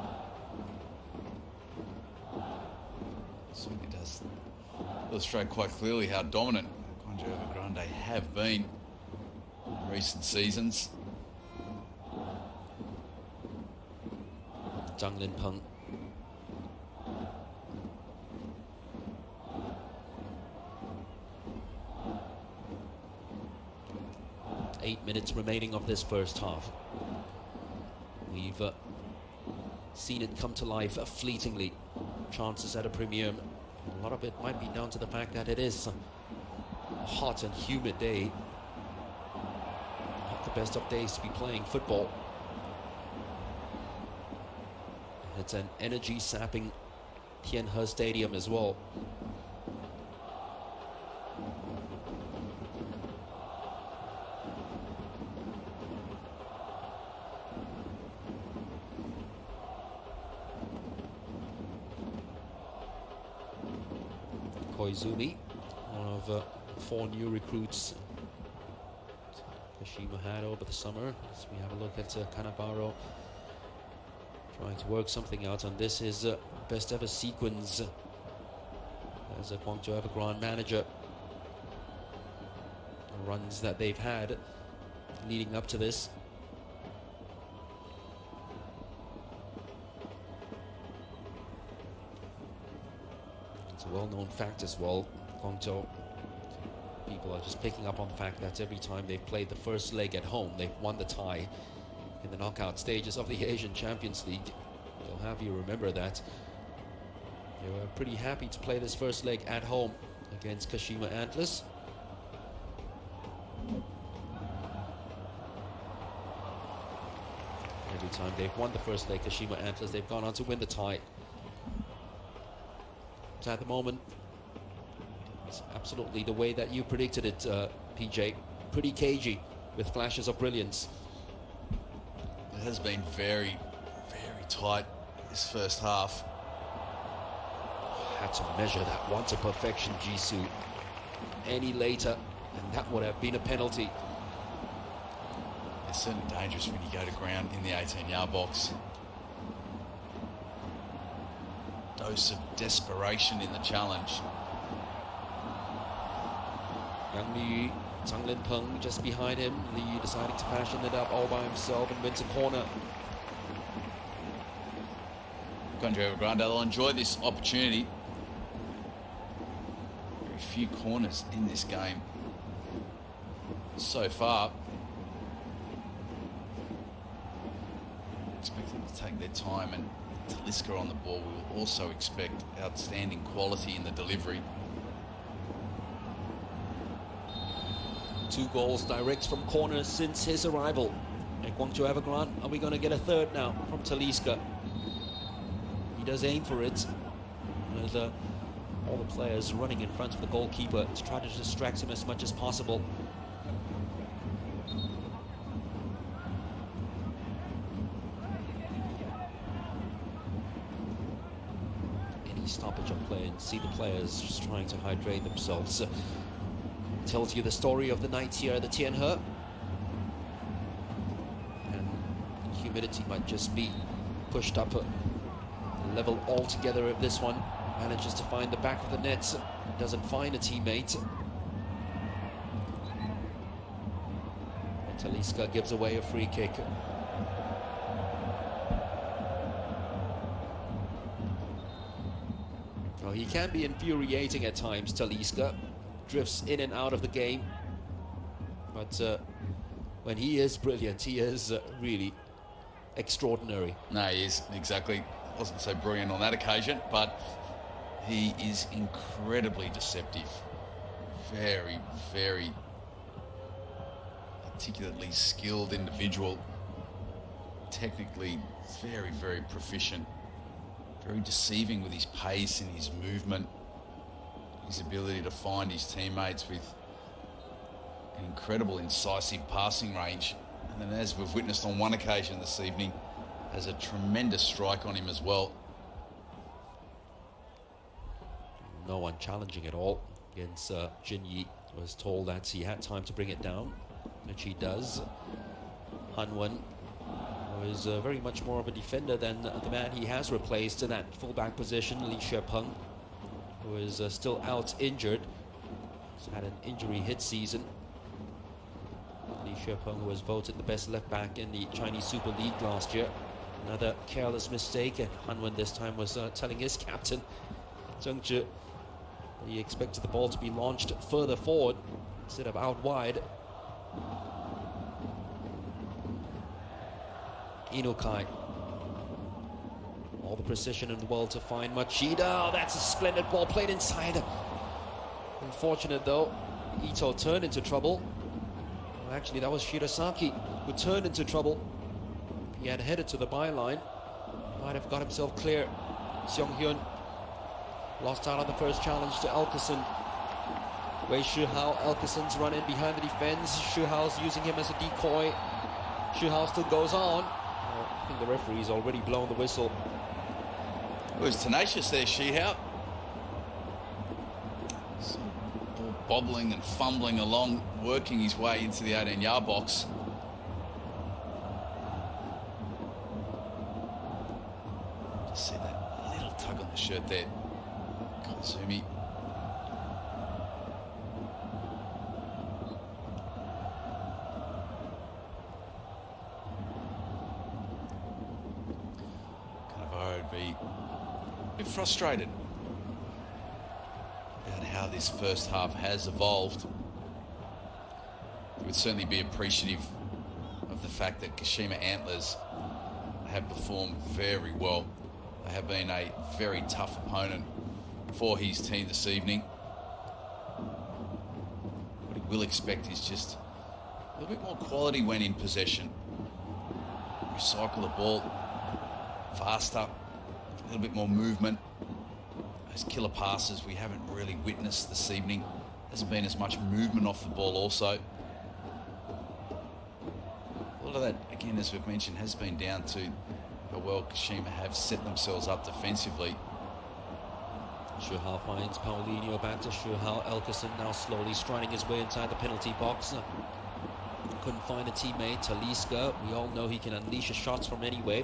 Certainly does illustrate quite clearly how dominant Guangzhou Evergrande have been in recent seasons. Zhang Linpeng. Eight minutes remaining of this first half. We've seen it come to life fleetingly. Chances at a premium. A lot of it might be down to the fact that it is a hot and humid day. Not the best of days to be playing football. It's an energy-sapping Tianhe Stadium as well. Koizumi, one of 4 new recruits Kashima had over the summer. So we have a look at Kanabaro trying to work something out on this. His best ever sequence as a Guangzhou Evergrande manager. The runs that they've had leading up to this. It's a well-known fact as well. Guangzhou people are just picking up on the fact that every time they've played the first leg at home, they've won the tie in the knockout stages of the Asian Champions League. They'll have you remember that. They were pretty happy to play this first leg at home against Kashima Antlers. Every time they've won the first leg, Kashima Antlers, they've gone on to win the tie. So at the moment, it's absolutely the way that you predicted it, PJ. Pretty cagey with flashes of brilliance. It has been very, very tight this first half. Had to measure that one to perfection, Jisoo. Any later, and that would have been a penalty. It's certainly dangerous when you go to ground in the 18-yard box. Dose of desperation in the challenge. Yang Li, Zhang Linpeng just behind him. Li deciding to fashion it up all by himself and wins a corner. Guangzhou Evergrande, they'll enjoy this opportunity. Very few corners in this game so far. Expect them to take their time, and Talisca on the ball. We will also expect outstanding quality in the delivery. 2 goals direct from corners since his arrival at Guangzhou Evergrande. Are we going to get a third now from Talisca? He does aim for it. With all the players running in front of the goalkeeper to try to distract him as much as possible. replay and see the players just trying to hydrate themselves. Tells you the story of the night here at the Tianhe. And humidity might just be pushed up a level altogether if this one manages to find the back of the net, doesn't find a teammate. And Talisca gives away a free kick. Well, he can be infuriating at times, Talisca. Drifts in and out of the game. But when he is brilliant, he is really extraordinary. No, he is, exactly. Wasn't so brilliant on that occasion, but he is incredibly deceptive. Very, very articulately skilled individual. Technically very, very proficient. Very deceiving with his pace and his movement. His ability to find his teammates with an incredible incisive passing range. And then, as we've witnessed on one occasion this evening, has a tremendous strike on him as well. No one challenging at all against Jin Yi. Was told that he had time to bring it down, which he does. Han Wen was very much more of a defender than the man he has replaced in that fullback position, Li Shepeng, who is still out injured. He's had an injury-hit season. Li Shepeng was voted the best left-back in the Chinese Super League last year. Another careless mistake, and Han Wen this time was telling his captain, Zheng Zhi, he expected the ball to be launched further forward instead of out wide. Inukai. All the precision in the world to find Machida. Oh, that's a splendid ball played inside. Unfortunate though, Ito turned into trouble. Well, actually, that was Shirasaki who turned into trouble. He had headed to the byline. Might have got himself clear. Seong Hyun lost out on the first challenge to Elkeson. Wei Shihao, Elkeson's run in behind the defense. Shihao's using him as a decoy. Shihao still goes on. I think the referee's already blown the whistle. It was tenacious there, Shihao. Bobbling and fumbling along, working his way into the 18-yard box. Just see that little tug on the shirt there. Kazumi. Would be a bit frustrated about how this first half has evolved. He would certainly be appreciative of the fact that Kashima Antlers have performed very well. They have been a very tough opponent for his team this evening. What he will expect is just a little bit more quality when in possession. Recycle the ball faster, a little bit more movement. Those killer passes we haven't really witnessed this evening. Hasn't been as much movement off the ball also. A lot of that, again, as we've mentioned, has been down to how well Kashima have set themselves up defensively. Shuhao finds Paulinho back to Shuhao. Elkeson now slowly striding his way inside the penalty box. Couldn't find a teammate. Talisca, we all know he can unleash his shots from anywhere.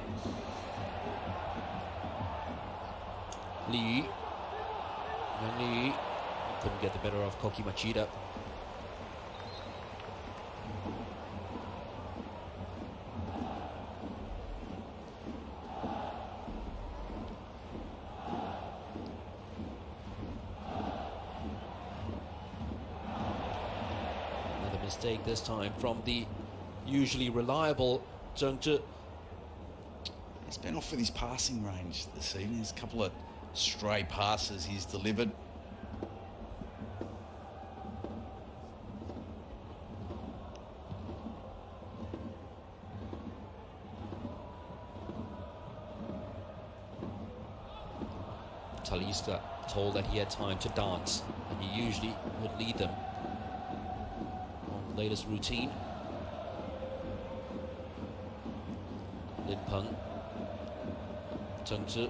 Li couldn't get the better of Koki Machida. Another mistake this time from the usually reliable Zheng Zhi. He's been off with his passing range this evening. There's a couple of stray passes he's delivered. Talisca told that he had time to dance, and he usually would lead them on the latest routine. Lin Peng, Zheng Zhi.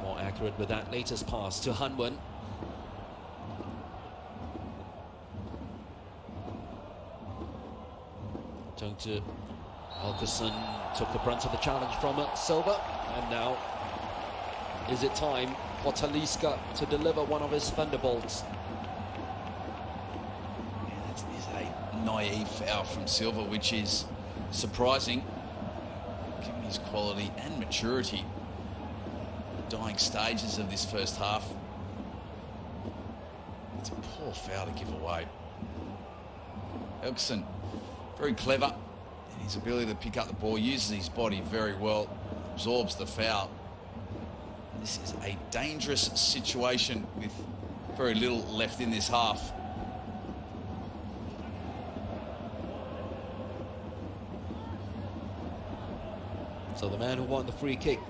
More accurate with that latest pass to Hanwen. Turn to Elkerson, took the brunt of the challenge from Silva, and now is it time for Talisca to deliver one of his thunderbolts? Yeah, that is a naive foul from Silva, which is surprising given his quality and maturity. The dying stages of this first half. It's a poor foul to give away. Elkerson, very clever in his ability to pick up the ball, uses his body very well, absorbs the foul. This is a dangerous situation with very little left in this half. So the man who won the free kick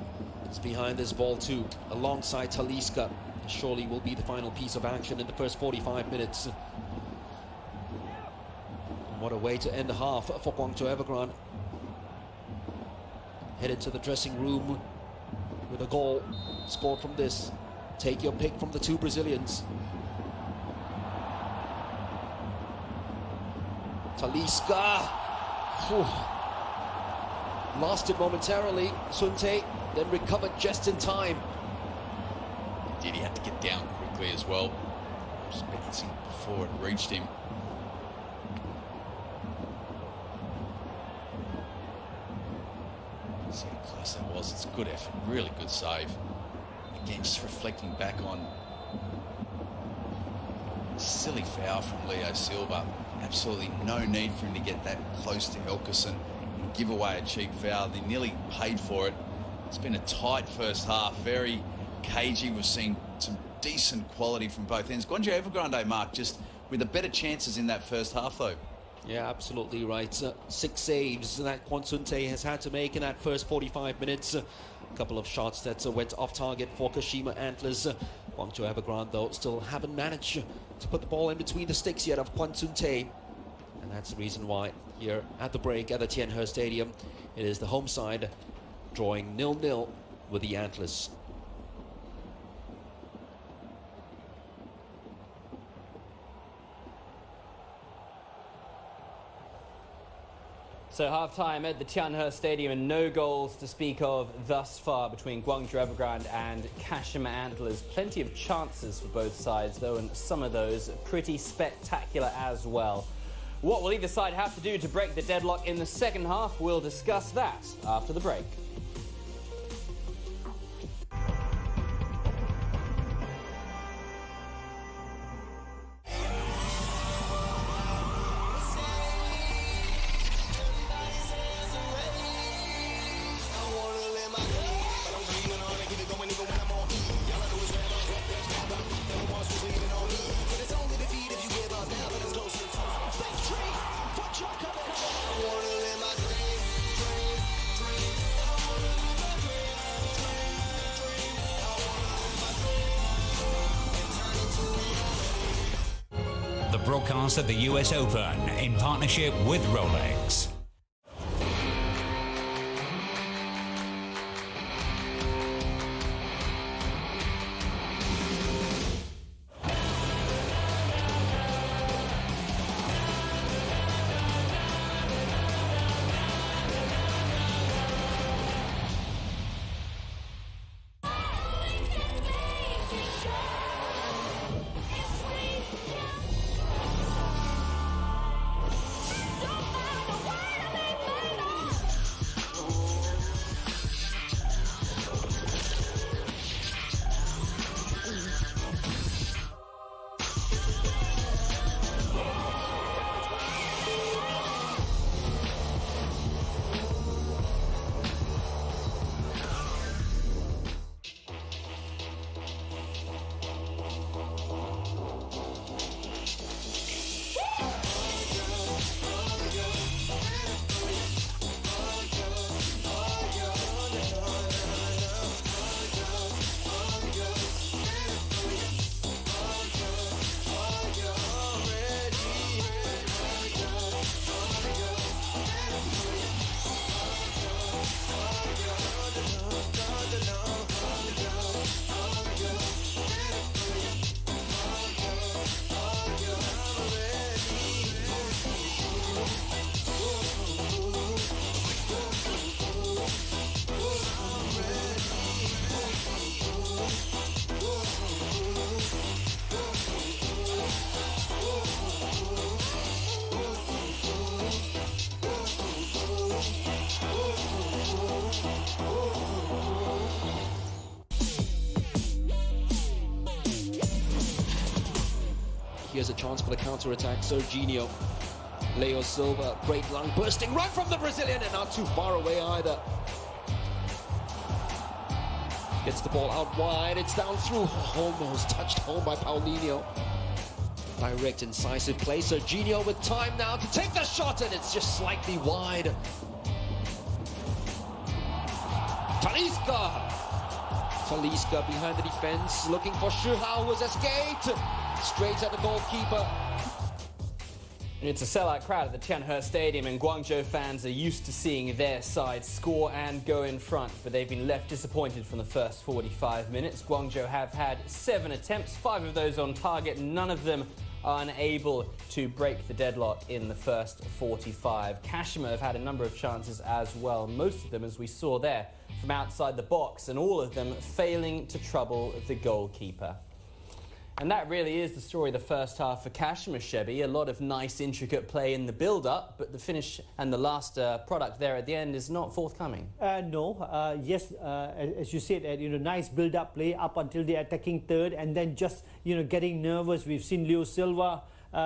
is behind this ball too, alongside Talisca. Surely will be the final piece of action in the first 45 minutes. What a way to end the half for Guangzhou Evergrande. Headed to the dressing room with a goal scored from this. Take your pick from the two Brazilians. Talisca. Lost it momentarily. Sunte then recovered just in time. Did he have to get down quickly as well? Just bouncing before it reached him. See how close that was. It's a good effort, really good save. Again, just reflecting back on silly foul from Leo Silva. Absolutely no need for him to get that close to Elkerson and give away a cheap foul. They nearly paid for it. It's been a tight first half, very cagey. We've seen some decent quality from both ends. Guangzhou Evergrande, Mark, just with the better chances in that first half, though. Yeah, absolutely right. 6 saves that Kwon Suntae has had to make in that first 45 minutes. A couple of shots that went off target for Kashima Antlers. Guangzhou Evergrande, though, still haven't managed to put the ball in between the sticks yet of Kwon Suntae. And that's the reason why here at the break at the Tianhe Stadium, it is the home side drawing 0-0 with the Antlers. So half-time at the Tianhe Stadium and no goals to speak of thus far between Guangzhou Evergrande and Kashima Antlers. Plenty of chances for both sides though, and some of those pretty spectacular as well. What will either side have to do to break the deadlock in the second half? We'll discuss that after the break. The broadcast of the US Open in partnership with Rolex. Here's a chance for the counter-attack. Serginho, Leo Silva, great lung bursting right from the Brazilian and not too far away either. Gets the ball out wide, it's down through, almost touched home by Paulinho. Direct, incisive play. Serginho with time now to take the shot, and it's just slightly wide. Talisca behind the defense, looking for Shuhao, who has escaped. Straight at the goalkeeper. It's a sellout crowd at the Tianhe Stadium, and Guangzhou fans are used to seeing their side score and go in front, but they've been left disappointed from the first 45 minutes. Guangzhou have had 7 attempts, 5 of those on target, none of them are unable to break the deadlock in the first 45. Kashima have had a number of chances as well, most of them, as we saw there, from outside the box, and all of them failing to trouble the goalkeeper. And that really is the story of the first half for Kashima, Shebi. A lot of nice, intricate play in the build-up, but the finish and the last product there at the end is not forthcoming. No. Yes, as you said, nice build-up play up until the attacking third, and then just, getting nervous. We've seen Leo Silva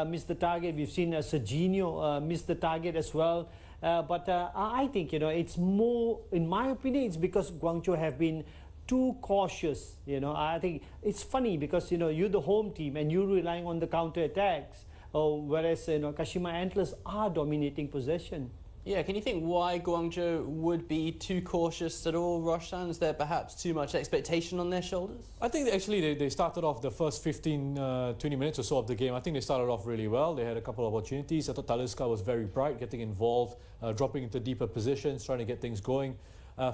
miss the target. We've seen Serginho miss the target as well. But I think, it's more, in my opinion, it's because Guangzhou have been too cautious. I think it's funny because you're the home team and you're relying on the counter attacks, whereas Kashima Antlers are dominating possession. Yeah, can you think why Guangzhou would be too cautious at all, Roshan? Is there perhaps too much expectation on their shoulders? I think actually they started off the first 15, 20 minutes or so of the game. I think they started off really well. They had a couple of opportunities. I thought Talisca was very bright, getting involved, dropping into deeper positions, trying to get things going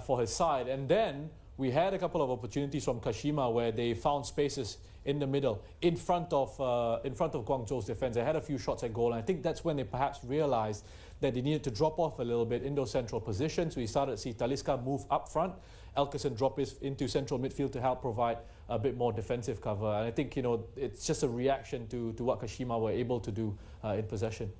for his side. And then we had a couple of opportunities from Kashima where they found spaces in the middle, in front of Guangzhou's defense. They had a few shots at goal, and I think that's when they perhaps realized that they needed to drop off a little bit in those central positions. We started to see Talisca move up front, Elkerson drop into central midfield to help provide a bit more defensive cover. And I think, it's just a reaction to what Kashima were able to do in possession.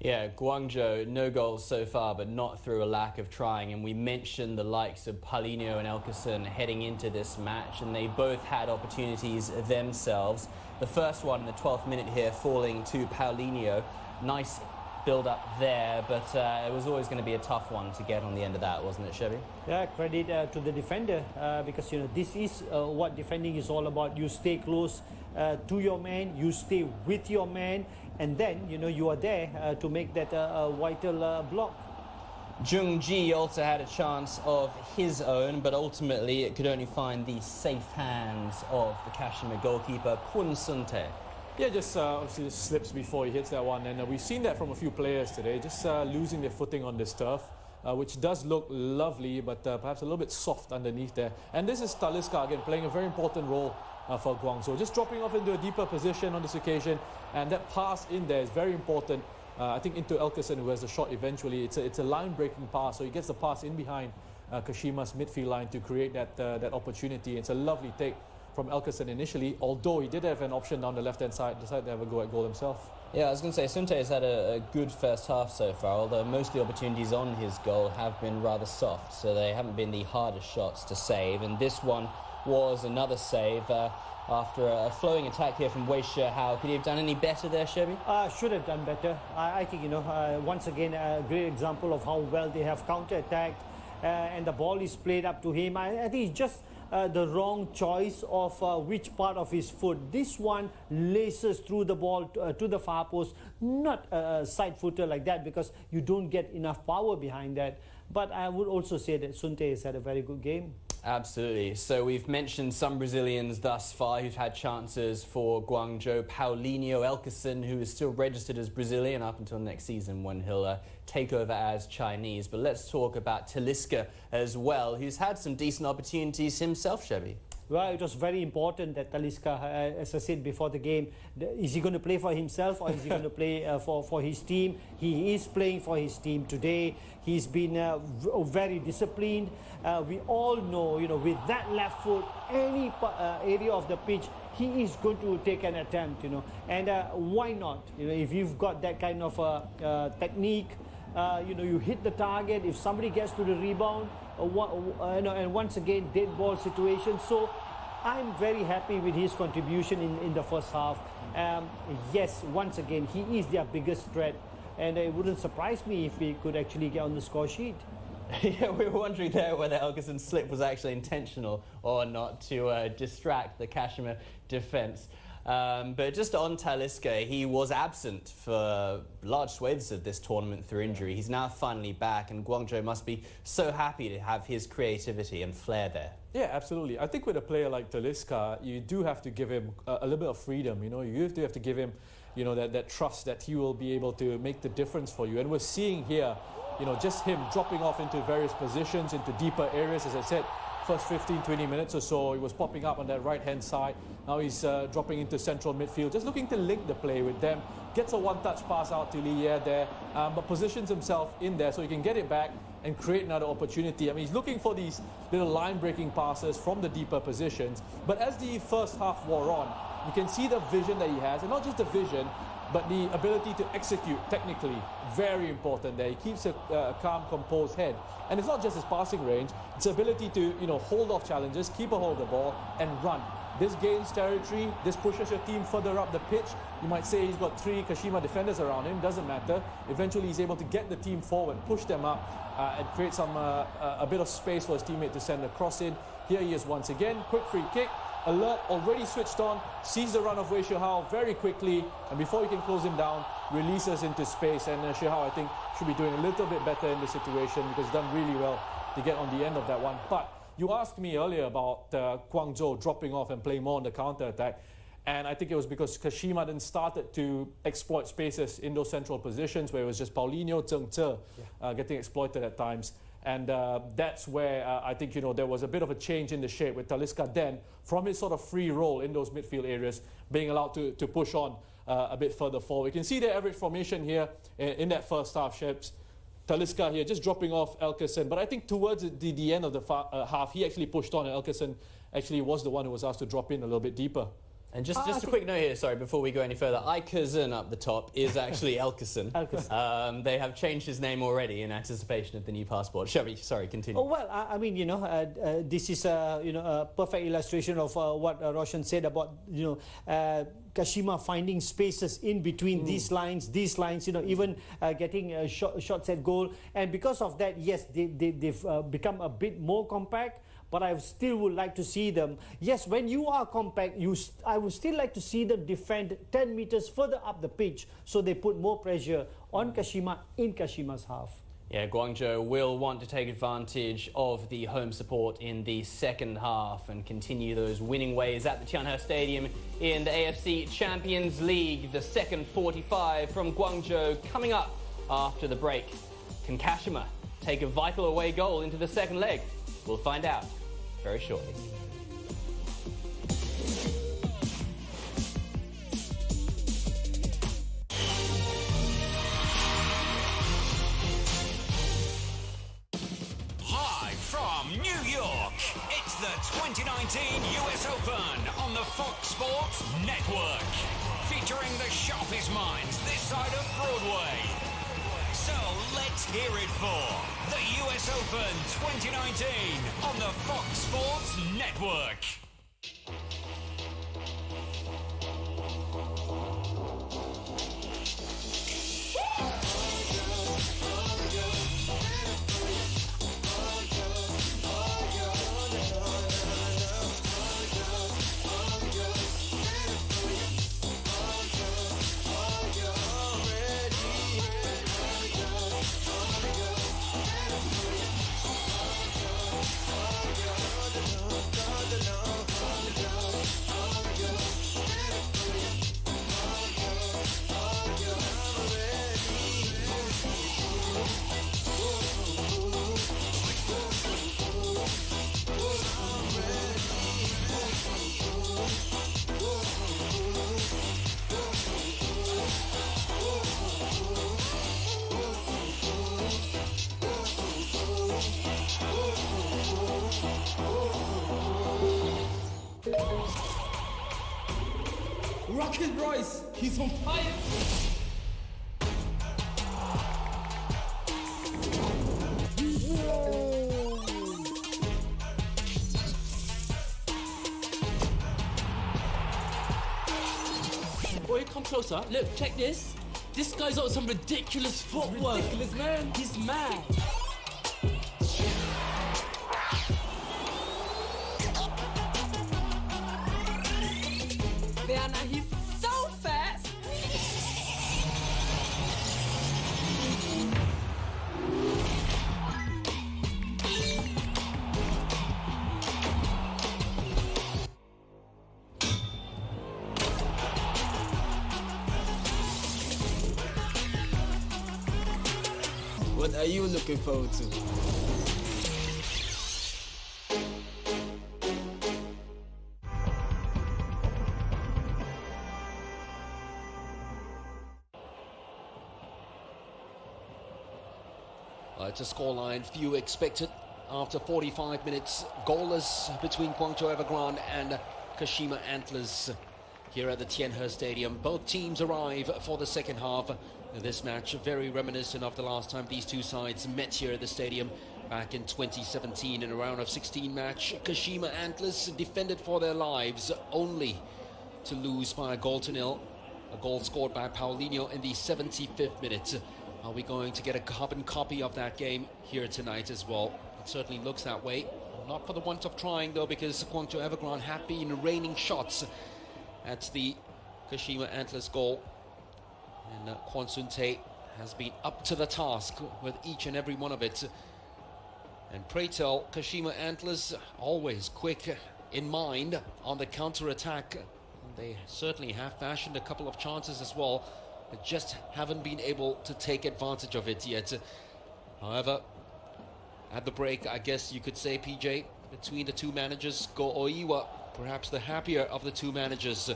Yeah, Guangzhou, no goals so far, but not through a lack of trying. And we mentioned the likes of Paulinho and Elkerson heading into this match, and they both had opportunities themselves. The first one in the 12th minute here, falling to Paulinho. Nice build-up there, but it was always going to be a tough one to get on the end of that, wasn't it, Shebi? Yeah, credit to the defender, because, this is what defending is all about. You stay close to your man, you stay with your man, and then, you are there to make that vital block. Jung Ji also had a chance of his own, but ultimately it could only find the safe hands of the Kashima goalkeeper, Kun Sunte. Yeah, just obviously just slips before he hits that one. And we've seen that from a few players today, just losing their footing on this turf, which does look lovely, but perhaps a little bit soft underneath there. And this is Talisca, again, playing a very important role for Guangzhou. Just dropping off into a deeper position on this occasion, and that pass in there is very important. I think into Elkerson, who has the shot eventually. It's a line-breaking pass, so he gets the pass in behind Kashima's midfield line to create that opportunity. It's a lovely take from Elkerson initially, although he did have an option down the left-hand side, decided to have a go at goal himself. Yeah, I was going to say, Sunte has had a good first half so far, although most of the opportunities on his goal have been rather soft, so they haven't been the hardest shots to save. And this one was another save after a flowing attack here from Wei Shihao. Could he have done any better there, Shebi? Should have done better. I think, once again, a great example of how well they have counter-attacked, and the ball is played up to him. I think it's just the wrong choice of which part of his foot. This one laces through the ball to the far post, not a side footer like that, because you don't get enough power behind that. But I would also say that Sunte has had a very good game. Absolutely. So we've mentioned some Brazilians thus far who've had chances for Guangzhou. Paulinho, Elkerson, who is still registered as Brazilian up until next season when he'll take over as Chinese. But let's talk about Talisca as well, who's had some decent opportunities himself, Shebi. Well, it was very important that Talisca, as I said before the game, is he going to play for himself or is he going to play for his team? He is playing for his team today. He's been very disciplined. We all know, with that left foot, any area of the pitch, he is going to take an attempt, And why not? If you've got that kind of technique, you hit the target. If somebody gets to the rebound, and once again, dead ball situation. So I'm very happy with his contribution in the first half. Yes, once again, he is their biggest threat, and it wouldn't surprise me if he could actually get on the score sheet. Yeah, we were wondering there whether Elkerson's slip was actually intentional or not to distract the Kashima defence. But just on Talisca, he was absent for large swathes of this tournament through injury. He's now finally back, and Guangzhou must be so happy to have his creativity and flair there. Yeah, absolutely. I think with a player like Talisca, you do have to give him a little bit of freedom. You know, you have to give him, you know, that trust that he will be able to make the difference for you. And we're seeing here, you know, just him dropping off into various positions, into deeper areas. As I said, first 15, 20 minutes or so, he was popping up on that right-hand side. Now he's dropping into central midfield, just looking to link the play with them. Gets a one-touch pass out to Liye there, but positions himself in there so he can get it back and create another opportunity. I mean, he's looking for these little line-breaking passes from the deeper positions. But as the first half wore on, you can see the vision that he has, and not just the vision, but the ability to execute technically, very important there. He keeps a calm, composed head. And it's not just his passing range, it's ability to, you know, hold off challenges, keep a hold of the ball, and run. This gains territory, this pushes your team further up the pitch. You might say he's got 3 Kashima defenders around him, doesn't matter. Eventually he's able to get the team forward, push them up, and create a bit of space for his teammate to send a cross in. Here he is once again, quick free kick. Alert, already switched on, sees the run of Wei Shihao very quickly, and before he can close him down, releases into space. And Shihao, I think, should be doing a little bit better in this situation because he's done really well to get on the end of that one. But you asked me earlier about Guangzhou dropping off and playing more on the counter-attack, and I think it was because Kashima then started to exploit spaces in those central positions where it was just Paulinho, Zheng Zhe getting exploited at times. And that's where I think, you know, there was a bit of a change in the shape with Talisca then, from his sort of free role in those midfield areas, being allowed to push on a bit further forward. You can see the average formation here in that first half, Sheps. Talisca here just dropping off Elkerson. But I think towards the end of the half, he actually pushed on, and Elkerson actually was the one who was asked to drop in a little bit deeper. And just a quick note here, sorry, before we go any further. Elkerson up the top is actually Elkerson. They have changed his name already in anticipation of the new passport. Sorry, continue. Oh, well, I mean, you know, this is, you know, a perfect illustration of what Roshan said about, you know, Kashima finding spaces in between these lines, you know, even getting shots at goal. And because of that, yes, they've become a bit more compact. But I still would like to see them. Yes, when you are compact, I would still like to see them defend 10 meters further up the pitch so they put more pressure on Kashima in Kashima's half. Yeah, Guangzhou will want to take advantage of the home support in the second half and continue those winning ways at the Tianhe Stadium in the AFC Champions League. The second 45 from Guangzhou coming up after the break. Can Kashima take a vital away goal into the second leg? We'll find out very shortly. Live from New York, it's the 2019 US Open on the Fox Sports Network, featuring the sharpest minds this side of Broadway. So let's hear it for the US Open 2019 on the Fox Sports Network. Rocket Royce, he's on fire! Boy, come closer. Look, check this. This guy's got some ridiculous footwork. Ridiculous, man. He's mad. Man, he's so fast. What are you looking forward to? It's a scoreline few expected after 45 minutes. Goalless between Guangzhou Evergrande and Kashima Antlers here at the Tianhe Stadium. Both teams arrive for the second half. This match very reminiscent of the last time these two sides met here at the stadium back in 2017 in a round of 16 match. Kashima Antlers defended for their lives only to lose by a goal to nil. A goal scored by Paulinho in the 75th minute. Are we going to get a carbon copy of that game here tonight as well? It certainly looks that way. Not for the want of trying though, because Guangzhou Evergrande have been raining shots at the Kashima Antlers goal. And Kwon Sun-tae has been up to the task with each and every one of it. And pray tell, Kashima Antlers always quick in mind on the counter-attack. They certainly have fashioned a couple of chances as well, but just haven't been able to take advantage of it yet. However, at the break, I guess you could say, PJ, between the two managers, Oou Iwa, perhaps the happier of the two managers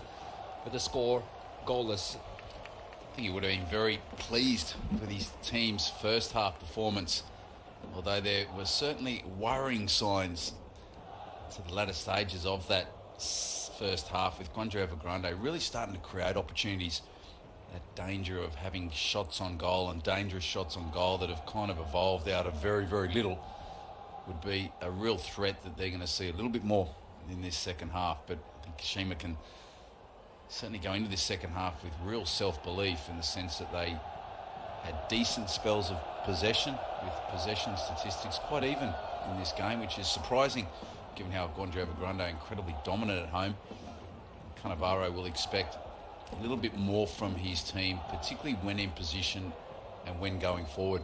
with the score goalless. I think he would have been very pleased with his team's first half performance, although there were certainly worrying signs to the latter stages of that first half, with Guangzhou Evergrande really starting to create opportunities. That danger of having shots on goal and dangerous shots on goal that have kind of evolved out of very, very little would be a real threat that they're going to see a little bit more in this second half. But I think Kashima can certainly go into this second half with real self-belief, in the sense that they had decent spells of possession, with possession statistics quite even in this game, which is surprising given how Guangzhou Evergrande are incredibly dominant at home. Cannavaro will expect a little bit more from his team, particularly when in position and when going forward.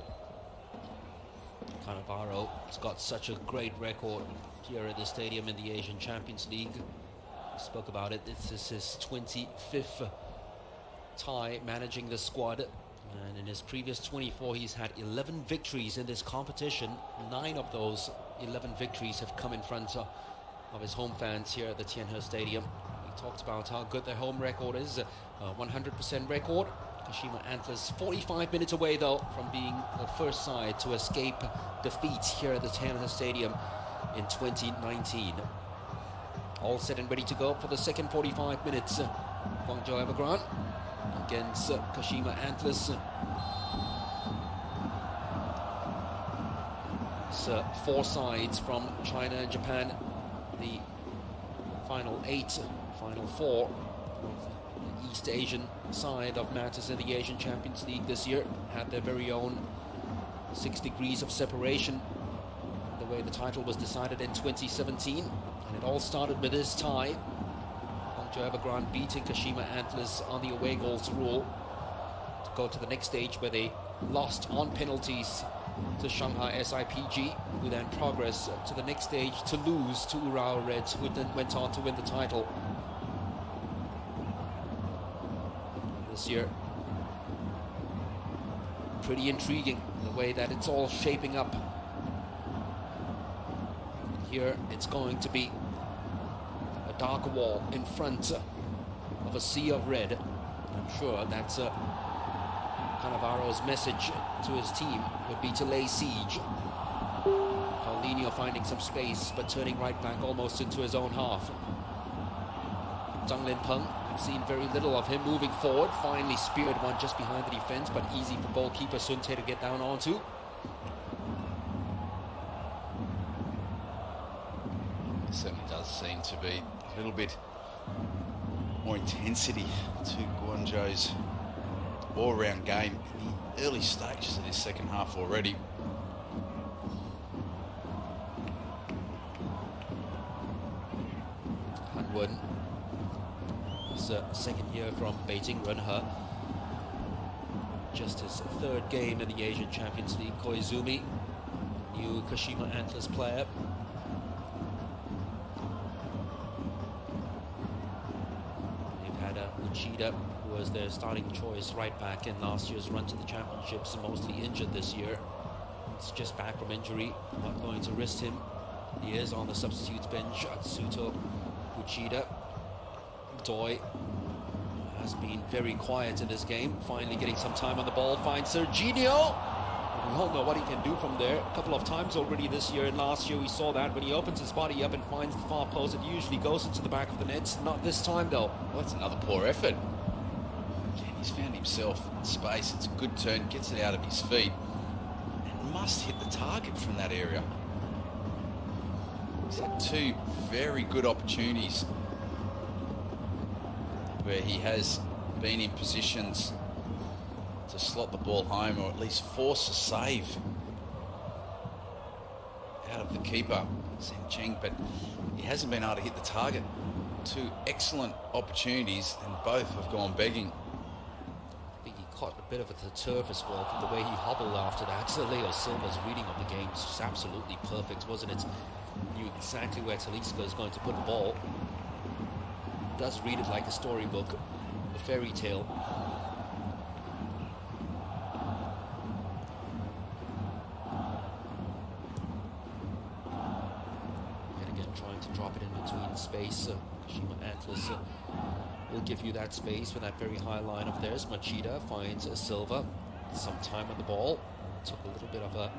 Cannavaro has got such a great record here at the stadium in the Asian Champions League. We spoke about it. This is his 25th tie managing the squad, and in his previous 24 he's had 11 victories in this competition. 9 of those 11 victories have come in front of his home fans here at the Tianhe Stadium. Talked about how good their home record is, 100% record. Kashima Antlers 45 minutes away though from being the first side to escape defeat here at the Tianhe Stadium in 2019. All set and ready to go for the second 45 minutes. Guangzhou Evergrande against Kashima Antlers. It's 4 sides from China and Japan. The final 8, final 4, the East Asian side of matters in the Asian Champions League this year had their very own 6 degrees of separation, the way the title was decided in 2017, and it all started with this tie. Guangzhou Evergrande beating Kashima Antlers on the away goals rule to go to the next stage, where they lost on penalties to Shanghai SIPG, who then progressed to the next stage to lose to Urao Reds, who then went on to win the title. This year, pretty intriguing the way that it's all shaping up. Here it's going to be a dark wall in front of a sea of red. I'm sure that's Cannavaro's message to his team would be to lay siege. Paulinho finding some space, but turning right back almost into his own half. Zhang Linpeng, I've seen very little of him moving forward. Finally speared one just behind the defense, but easy for goalkeeper Sun-tae to get down onto. It certainly does seem to be a little bit more intensity to Guangzhou's all-round game in the early stages of this second half already. Han Wen is a second year from Beijing Renhe. Just his third game in the Asian Champions League. Koizumi, new Kashima Antlers player. They've had Uchida, who was their starting choice right back in last year's run to the championships, mostly injured this year. It's just back from injury, not going to risk him. He is on the substitutes bench. Atsuto, Uchida, Doi has been very quiet in this game, finally getting some time on the ball, finds Serginho. We all know what he can do from there. A couple of times already this year, and last year we saw that when he opens his body up and finds the far post, it usually goes into the back of the nets. Not this time though. Well, that's another poor effort. Again, he's found himself in space. It's a good turn, gets it out of his feet, and must hit the target from that area. He's had two very good opportunities where he has been in positions to slot the ball home or at least force a save out of the keeper, Sen Cheng, but he hasn't been able to hit the target. Two excellent opportunities and both have gone begging. I think he caught a bit of the turf as well from the way he hobbled after that. So Leo Silva's reading of the game is just absolutely perfect, wasn't it? Knew exactly where Talisca is going to put the ball. Does read it like a storybook, a fairy tale. And again, trying to drop it in between space. Kashima Antlers will give you that space for that very high line of theirs. Machida finds Silva. Some time on the ball. Took a little bit of a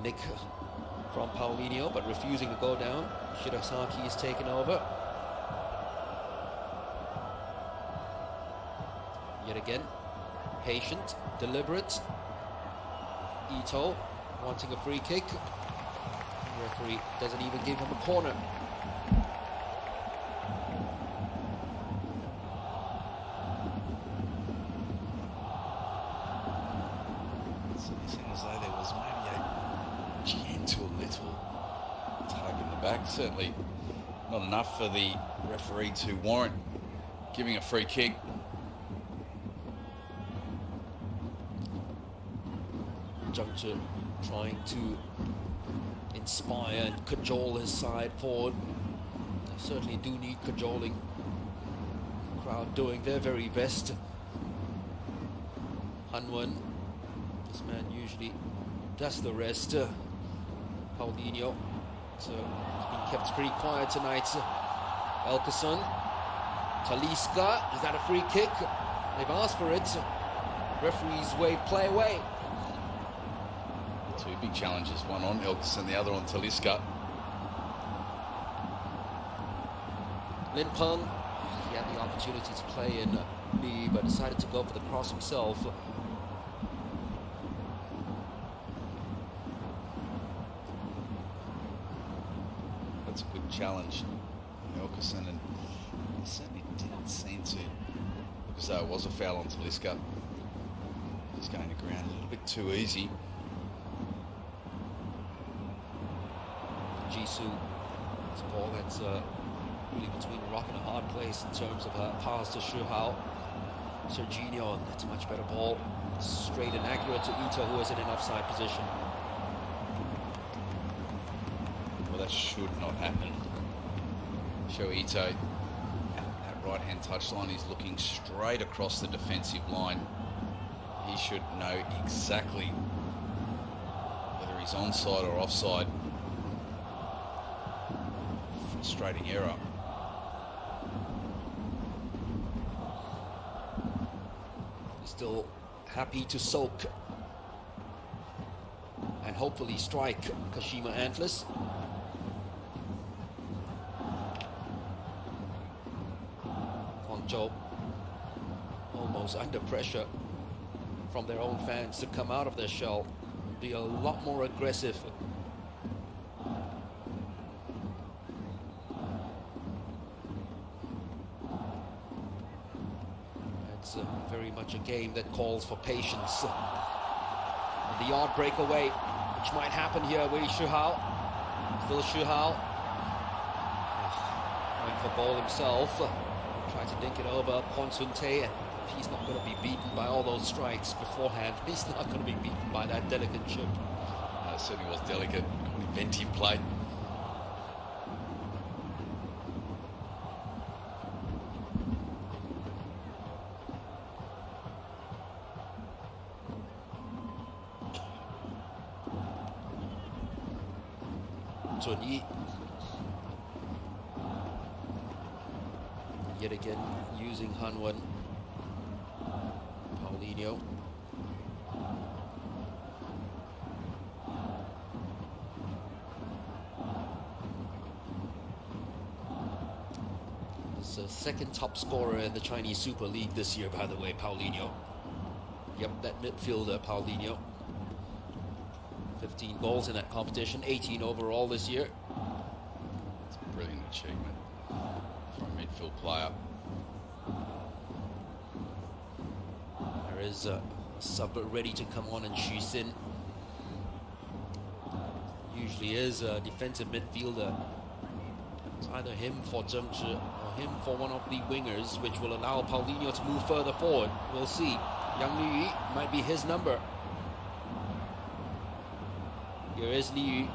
nick from Paulinho, but refusing to go down. Shirasaki is taken over. Yet again, patient, deliberate. Ito wanting a free kick. The referee doesn't even give him a corner. So it seemed as though there was maybe a gentle little tug in the back. Certainly not enough for the referee to warrant giving a free kick. Juncture trying to inspire and cajole his side forward. They certainly do need cajoling. The crowd doing their very best. Han Wen, this man usually does the rest. Paulinho, so he's been kept pretty quiet tonight. Elkeson, Talisca, is that a free kick? They've asked for it. Referees wave play away. Two big challenges, one on Elkeson, the other on Talisca. Lin Peng, he had the opportunity to play in B, but decided to go for the cross himself. That's a good challenge, Elkeson, and he certainly didn't seem to look as though it was a foul on Talisca. He's going to ground a little bit too easy. Jisoo, it's a ball that's really between a rock and a hard place in terms of a pass to Xu Hao. Serginho, that's a much better ball. Straight and accurate to Ito, who is in an offside position. Well, that should not happen. Show Ito at that right-hand touchline. He's looking straight across the defensive line. He should know exactly whether he's onside or offside. Frustrating error. Still happy to soak and hopefully strike Kashima Antlers. Guangzhou almost under pressure from their own fans to come out of their shell, be a lot more aggressive. It's very much a game that calls for patience. And the yard breakaway, which might happen here. Wei Shuhao, still Shuhao, going for ball himself. Try to dink it over Pon Sun Tae, and he's not going to be beaten by all those strikes beforehand. He's not going to be beaten by that delicate chip. It certainly was delicate, inventive play. Yi. Yet again using Hanwon. Paulinho. He's the second top scorer in the Chinese Super League this year, by the way, Paulinho. Yep, that midfielder, Paulinho. 15 goals in that competition, 18 overall this year. It's a brilliant achievement for a midfield player. There is a sub ready to come on, and Xu Xin usually is a defensive midfielder. It's either him for Zheng Zhi or him for one of the wingers, which will allow Paulinho to move further forward. We'll see. Yang Liu might be his number. Here is Liu.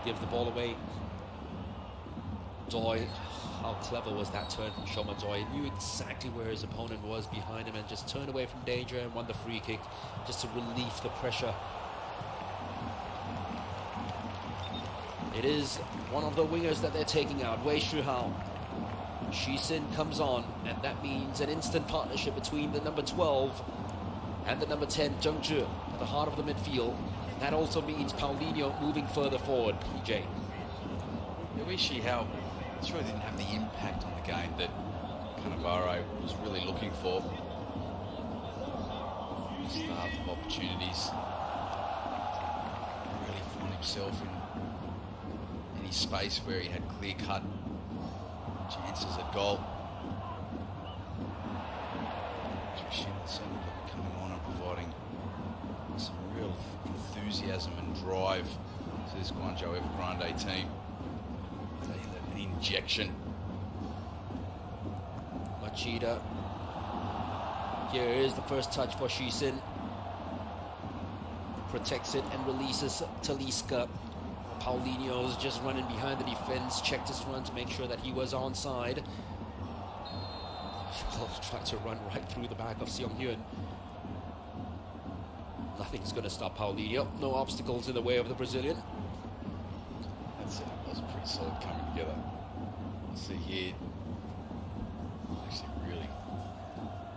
Give the ball away. Doi. How clever was that turn from Shoma Doi? He knew exactly where his opponent was behind him and just turned away from danger and won the free kick just to relieve the pressure. It is one of the wingers that they're taking out, Wei Shuhao. Xu Xin comes on, and that means an instant partnership between the number 12 and the number 10, Zheng Zhi, at the heart of the midfield. That also means Paulinho moving further forward, PJ. Wei Shuhao sure didn't have the impact on the game that Cannavaro was really looking for. Starve of opportunities. Really found himself in any space where he had clear-cut chances at goal. Certainly coming on and providing some real enthusiasm and drive to this Guangzhou Evergrande team. An injection. Machida. Here is the first touch for Xu Xin. Protects it and releases Talisca. Paulinho's just running behind the defense, checked his run to make sure that he was onside. Tried to run right through the back of Seong Hyun. Nothing's going to stop Paulinho. No obstacles in the way of the Brazilian. That setup was pretty solid coming together. See here, actually really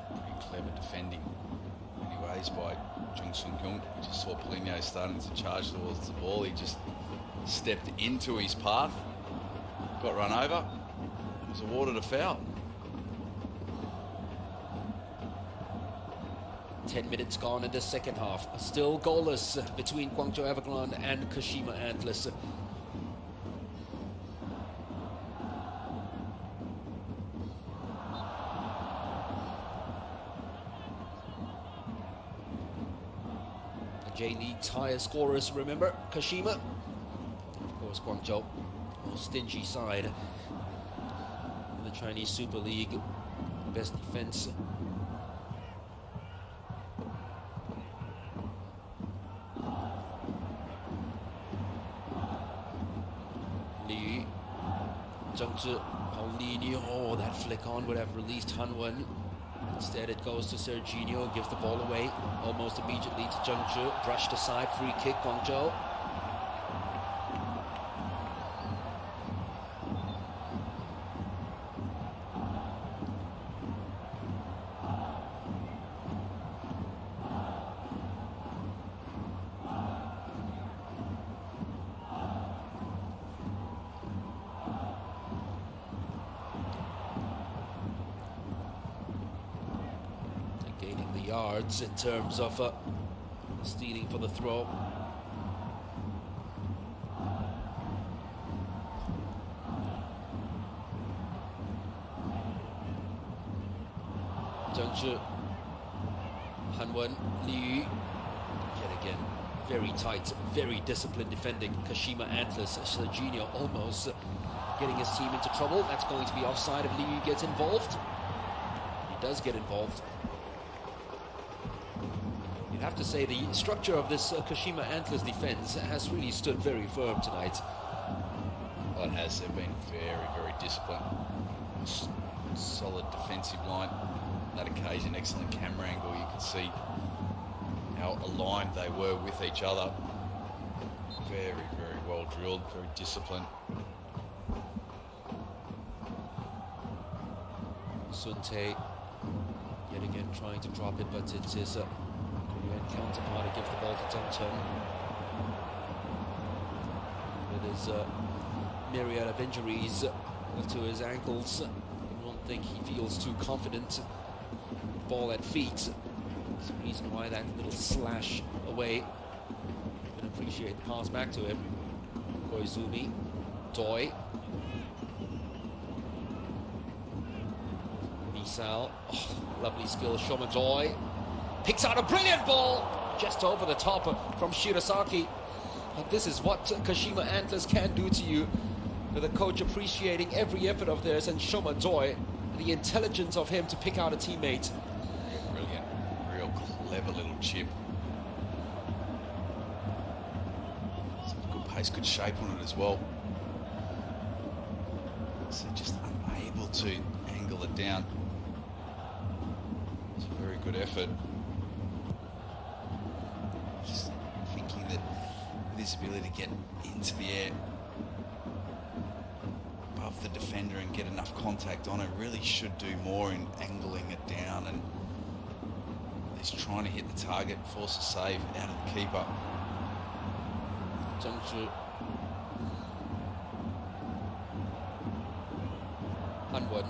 pretty clever defending in many ways by Jung Sung Kyung. We just saw Paulinho starting to charge towards the ball. He just stepped into his path, got run over, was awarded a foul. 10 minutes gone in the second half. Still goalless between Guangzhou Evergrande and Kashima Antlers. J-League's highest scorers, remember, Kashima. Of course, Guangzhou, most stingy side in the Chinese Super League. Best defense. Liu, Zheng Zhi, Paulinho. Oh, that flick on would have released Hanwon. Instead, it goes to Serginho, gives the ball away almost immediately to Zheng Zhi. Brushed aside, free kick, Guangzhou. Gaining the yards in terms of stealing for the throw. Zhengzhi, Hanwen, Liu, yet again, very tight, very disciplined defending. Kashima Antlers, Serginho almost getting his team into trouble. That's going to be offside if Liu gets involved. He does get involved. You'd have to say the structure of this Kashima Antlers defense has really stood very firm tonight. Well, it has. They've been very, very disciplined. Solid defensive line. On that occasion, excellent camera angle. You could see how aligned they were with each other. Very, very well drilled, very disciplined. Sunte yet again trying to drop it, but it is a counterpart to give the ball to Zhang Chen. With his myriad of injuries to his ankles, I don't think he feels too confident. Ball at feet. There's a reason why that little slash away. Can appreciate the pass back to him. Koizumi, Doi. Misao, lovely skill. Shoma Doi picks out a brilliant ball just over the top from Shirasaki. And this is what Kashima Antlers can do to you. With the coach appreciating every effort of theirs, and Shoma Doi, the intelligence of him to pick out a teammate. Brilliant, real clever little chip. Some good pace, good shape on it as well. So just unable to angle it down. It's a very good effort. Just thinking that with his ability to get into the air above the defender and get enough contact on it, really should do more in angling it down, and he's trying to hit the target, force a save out of the keeper. Zhengzhi, Hanwen.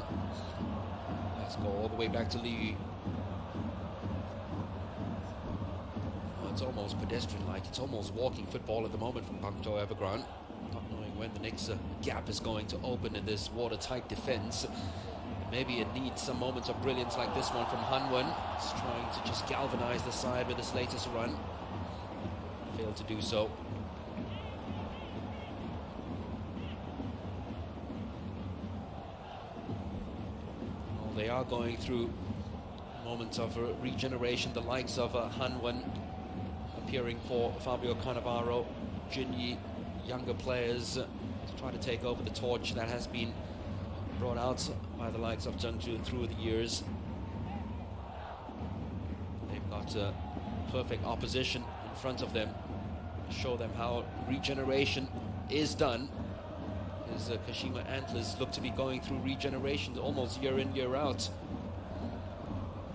Let's go all the way back to Liu. Oh, it's almost pedestrian-like. It's almost walking football at the moment from Ang Jow Evergrande. Not knowing when the next gap is going to open in this watertight defense. Maybe it needs some moments of brilliance like this one from Hanwen. He's trying to just galvanize the side with his latest run. Failed to do so. Well, they are going through moments of regeneration. The likes of Hanwen appearing for Fabio Cannavaro, Junyi, younger players to try to take over the torch that has been brought out by the likes of Zhengzhi through the years. They've got perfect opposition in front of them to show them how regeneration is done. As Kashima Antlers look to be going through regeneration almost year in, year out.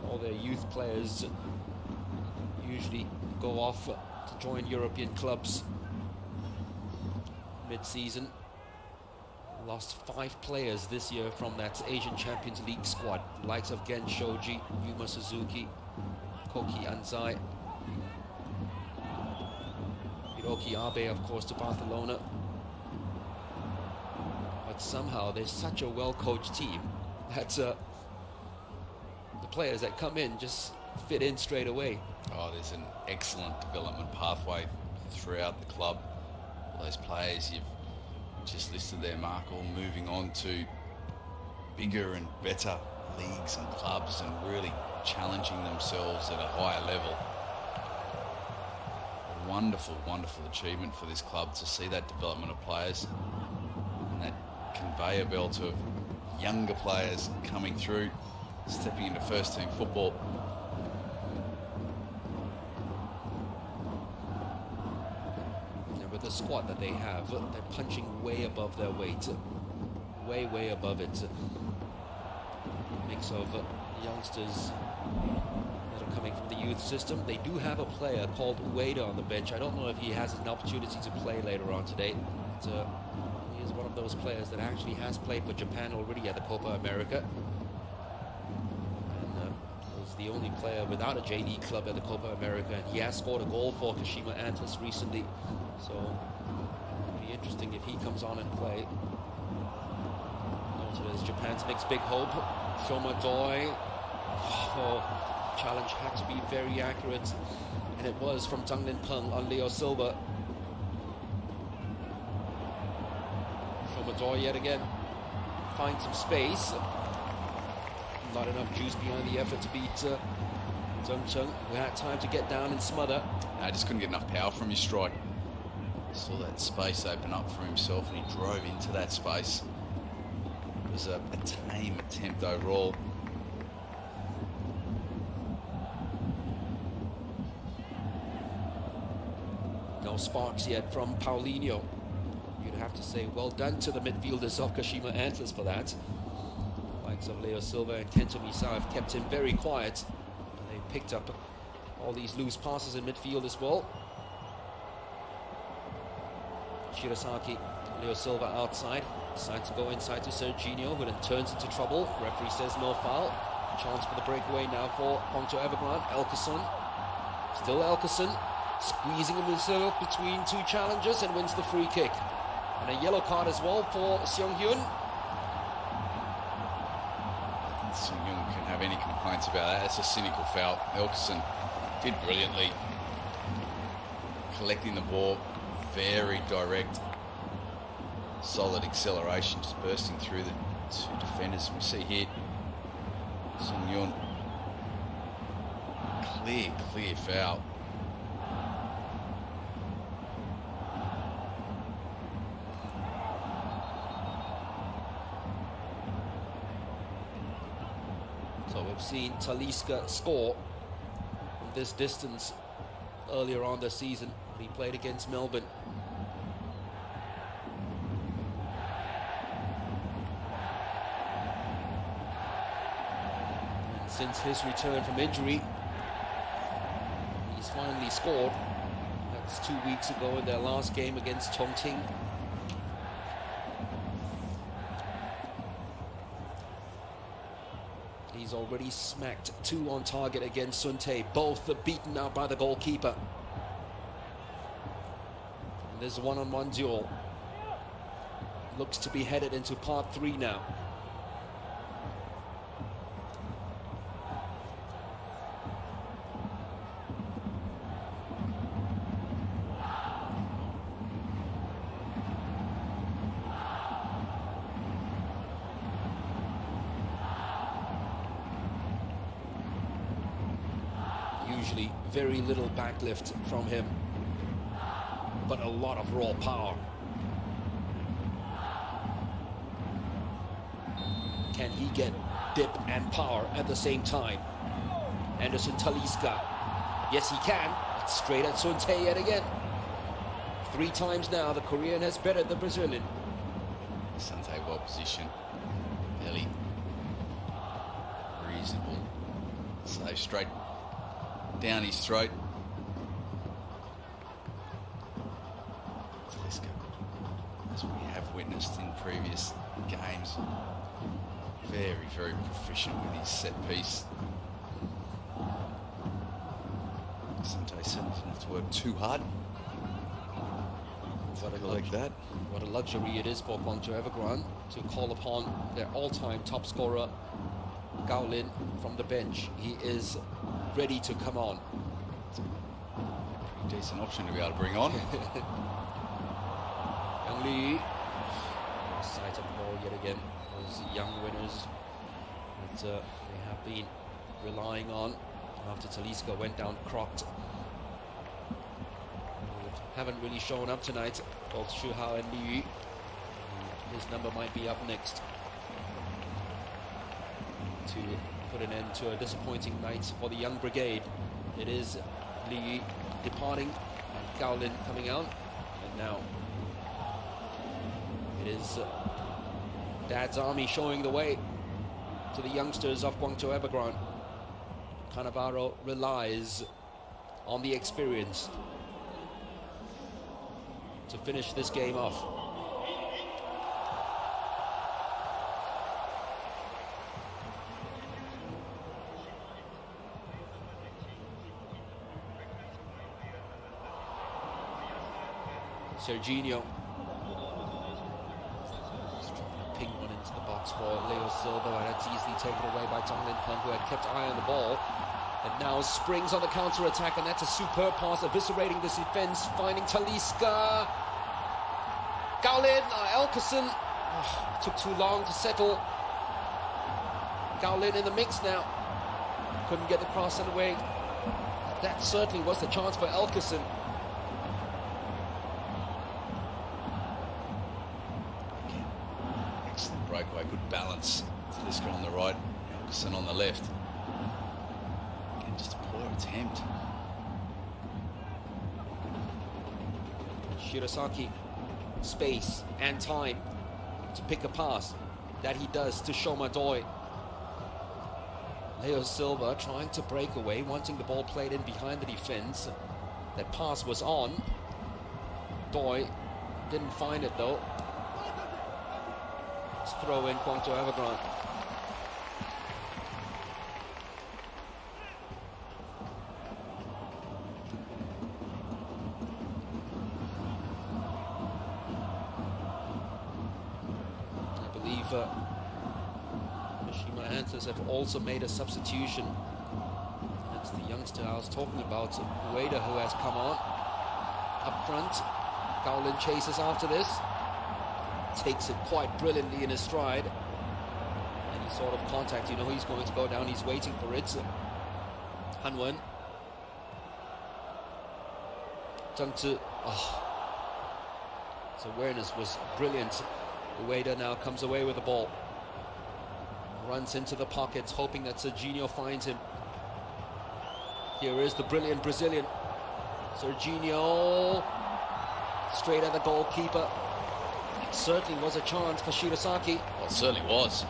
All their youth players usually go off to join European clubs mid-season. Lost 5 players this year from that Asian Champions League squad. The likes of Gen Shoji, Yuma Suzuki, Koki Anzai, Hiroki Abe, of course, to Barcelona. But somehow there's such a well-coached team that the players that come in just fit in straight away. Oh, there's an excellent development pathway throughout the club. Those players you've just listed there, Mark, all moving on to bigger and better leagues and clubs and really challenging themselves at a higher level. A wonderful, wonderful achievement for this club to see that development of players and that conveyor belt of younger players coming through, stepping into first team football. The squad that they have, they're punching way above their weight, way above it. A mix of youngsters that are coming from the youth system. They do have a player called Ueda on the bench. I don't know if he has an opportunity to play later on today. But, he is one of those players that actually has played for Japan already at the Copa America. And was the only player without a JD club at the Copa America, and he has scored a goal for Kashima Antlers recently. So it'll be interesting if he comes on and play. Noted as Japan's next big hope. Shoma Doi Oh, challenge had to be very accurate, and it was from Zhang Linpeng on Leo Silva. Showman's yet again finds some space. Not enough juice behind the effort to beat Zheng Cheng, who had time to get down and smother. No, just couldn't get enough power from his strike. Saw that space open up for himself and he drove into that space. It was a tame attempt overall. No sparks yet from Paulinho. You'd have to say well done to the midfielders of Kashima Antlers for that. Likes of Leo Silva and Kento Misa have kept him very quiet. And they picked up all these loose passes in midfield as well. Shirasaki, Leo Silva outside. Decides to go inside to Serginho, who then turns into trouble. Referee says no foul. Chance for the breakaway now for Guangzhou Evergrande. Elkerson. Still Elkerson. Squeezing himself between two challengers and wins the free kick. And a yellow card as well for Seong Hyun. Seong Hyun can have any complaints about that. It's a cynical foul. Elkerson did brilliantly. Collecting the ball. Very direct. Solid acceleration, just bursting through the two defenders. We see here Seong Hyun. Clear foul. So we've seen Talisca score from this distance earlier on this season when he played against Melbourne. And since his return from injury, he's finally scored. That's 2 weeks ago in their last game against Chongqing. He's already smacked 2 on target against Sun Tae, both beaten out by the goalkeeper. And there's a one-on-one duel. Looks to be headed into part 3 now. Usually very little backlift from him, but a lot of raw power. Can he get dip and power at the same time? Anderson Talisca. Yes, he can. It's straight at Sun Tae yet again. 3 times now the Korean has bettered the Brazilian. Sun Tae well positioned. Fairly reasonable. So straight down his throat. Talisca, as we have witnessed in previous games, very proficient with his set piece. Sometimes he doesn't have to work too hard. What a luxury it is for Guangzhou Evergrande to call upon their all-time top scorer Gao Lin from the bench. He is ready to come on. Pretty decent option to be able to bring on. Yang Li, sight of the ball yet again. Those young winners that they have been relying on after Talisca went down crocked. Haven't really shown up tonight, both Xu Hao and Li. His number might be up next to put an end to a disappointing night for the young brigade. It is Li departing and Gao Lin coming out, and now it is Dad's Army showing the way to the youngsters of Guangzhou Evergrande. Cannavaro relies on the experience to finish this game off. Serginho ping one into the box for Leo Silva, and that's easily taken away by Zhang Linpeng, who had kept eye on the ball. And now springs on the counter-attack, and that's a superb pass, eviscerating this defence, finding Talisca. Gaolin, Elkerson, took too long to settle. Gaolin in the mix now. Couldn't get the cross away. That certainly was the chance for Elkerson. Excellent breakaway, good balance. Talisca on the right, Elkerson on the left. Again, just a poor attempt. Shirasaki, space and time to pick a pass. That he does to Shoma Doi. Leo Silva trying to break away, wanting the ball played in behind the defence. That pass was on. Doi didn't find it though. Let's throw in Guangzhou Evergrande. I believe Kashima Antlers have also made a substitution. That's the youngster I was talking about, Ueda, who has come on. Up front, Gaolin chases after this. Takes it quite brilliantly in his stride. Any sort of contact, you know he's going to go down, he's waiting for it. Hanwen. His awareness was brilliant. Ueda now comes away with the ball. Runs into the pockets, hoping that Serginho finds him. Here is the brilliant Brazilian. Serginho. Straight at the goalkeeper. It certainly was a chance for Shirasaki. Well, it certainly was.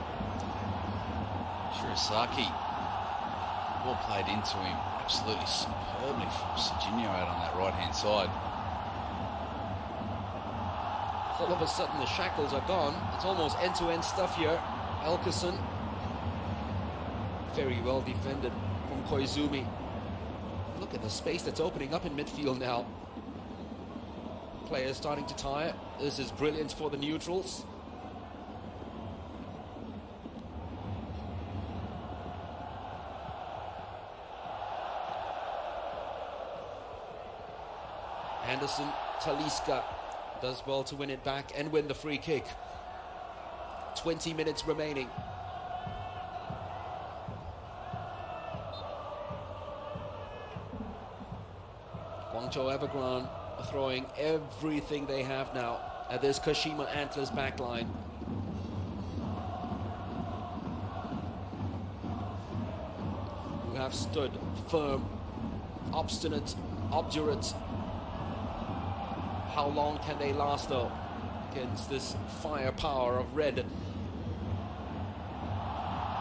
Shirasaki. Ball played into him absolutely superbly from Serginho out on that right-hand side. All of a sudden the shackles are gone. It's almost end-to-end stuff here. Elkerson. Very well defended from Koizumi. Look at the space that's opening up in midfield now. Players starting to tire. This is brilliant for the neutrals. Anderson, Talisca does well to win it back and win the free kick. 20 minutes remaining. Guangzhou Evergrande are throwing everything they have now at this Kashima Antlers backline. Who have stood firm, obstinate, obdurate. How long can they last though against this firepower of red?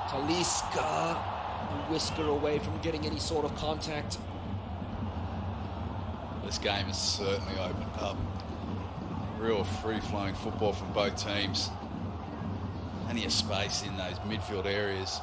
Talisca, a whisker away from getting any sort of contact. This game has certainly opened up. Real free-flowing football from both teams. Plenty of space in those midfield areas.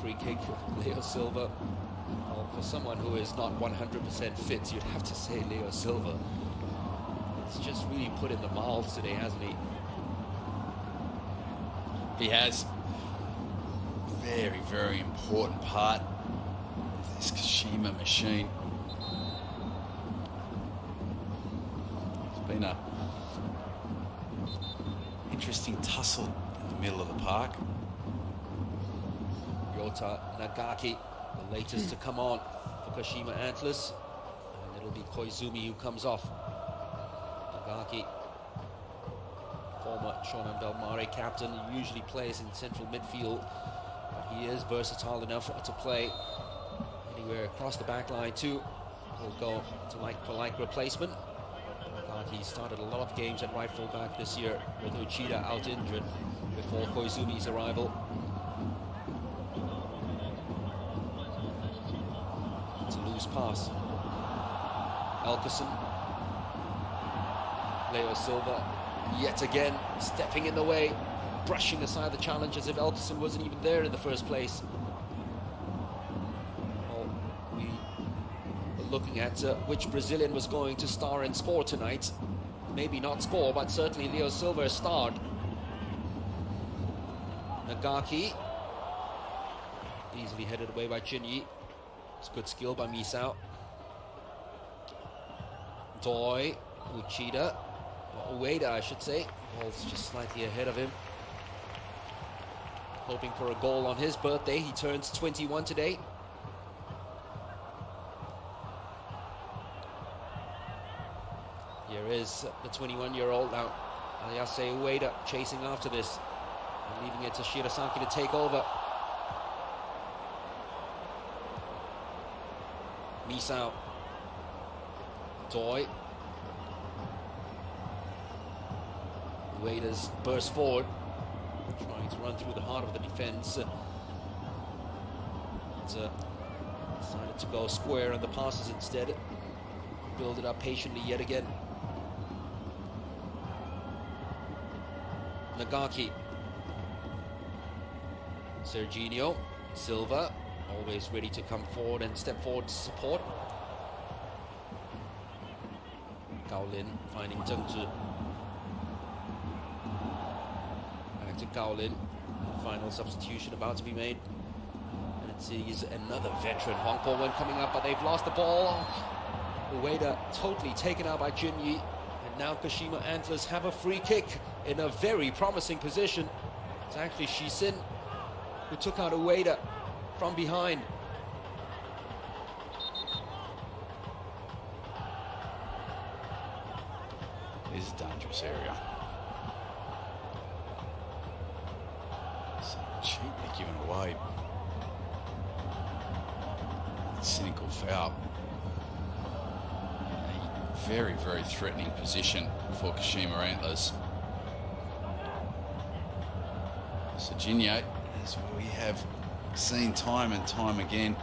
Free kick, Leo Silva. Well, for someone who is not 100% fit, you'd have to say Leo Silva. He's just really put in the miles today, hasn't he? He has. Very, very important part of this Kashima machine. It's been a interesting tussle in the middle of the park. Yota Nagaki, the latest to come on for Kashima Antlers. And it'll be Koizumi who comes off. Nagaki, former Shonan Bellmare captain, usually plays in central midfield. But he is versatile enough to play anywhere across the back line too. He'll go to like-for-like replacement. Nagaki started a lot of games at right full-back this year with Uchida out injured before Koizumi's arrival. pass. Elkerson. Leo Silva, yet again, stepping in the way, brushing aside the challenge as if Elkerson wasn't even there in the first place. Well, we were looking at which Brazilian was going to star and score tonight. Maybe not score, but certainly Leo Silva starred. Nagaki, easily headed away by Jinyi. It's good skill by Misao. Doi, Uchida, or Ueda I should say, ball's just slightly ahead of him. Hoping for a goal on his birthday, he turns 21 today. Here is the 21-year-old now, Ayase Ueda chasing after this, and leaving it to Shirasaki to take over. Misao, Doi, Ueda's burst forward, trying to run through the heart of the defense. Decided to go square on the passes instead. Build it up patiently yet again. Nagaki, Serginho, Silva, always ready to come forward and step forward to support. Gao Lin finding Zheng Zhi. Back to Gao Lin. Final substitution about to be made. And it sees another veteran, Hong Po Wen, coming up, but they've lost the ball. Ueda totally taken out by Jinyi. And now Kashima Antlers have a free kick in a very promising position. It's actually Shisin who took out Ueda from behind. This is a dangerous area. So cheaply given away. Cynical foul. A very, very threatening position for Kashima Antlers. Serginho, as we have seen time and time again,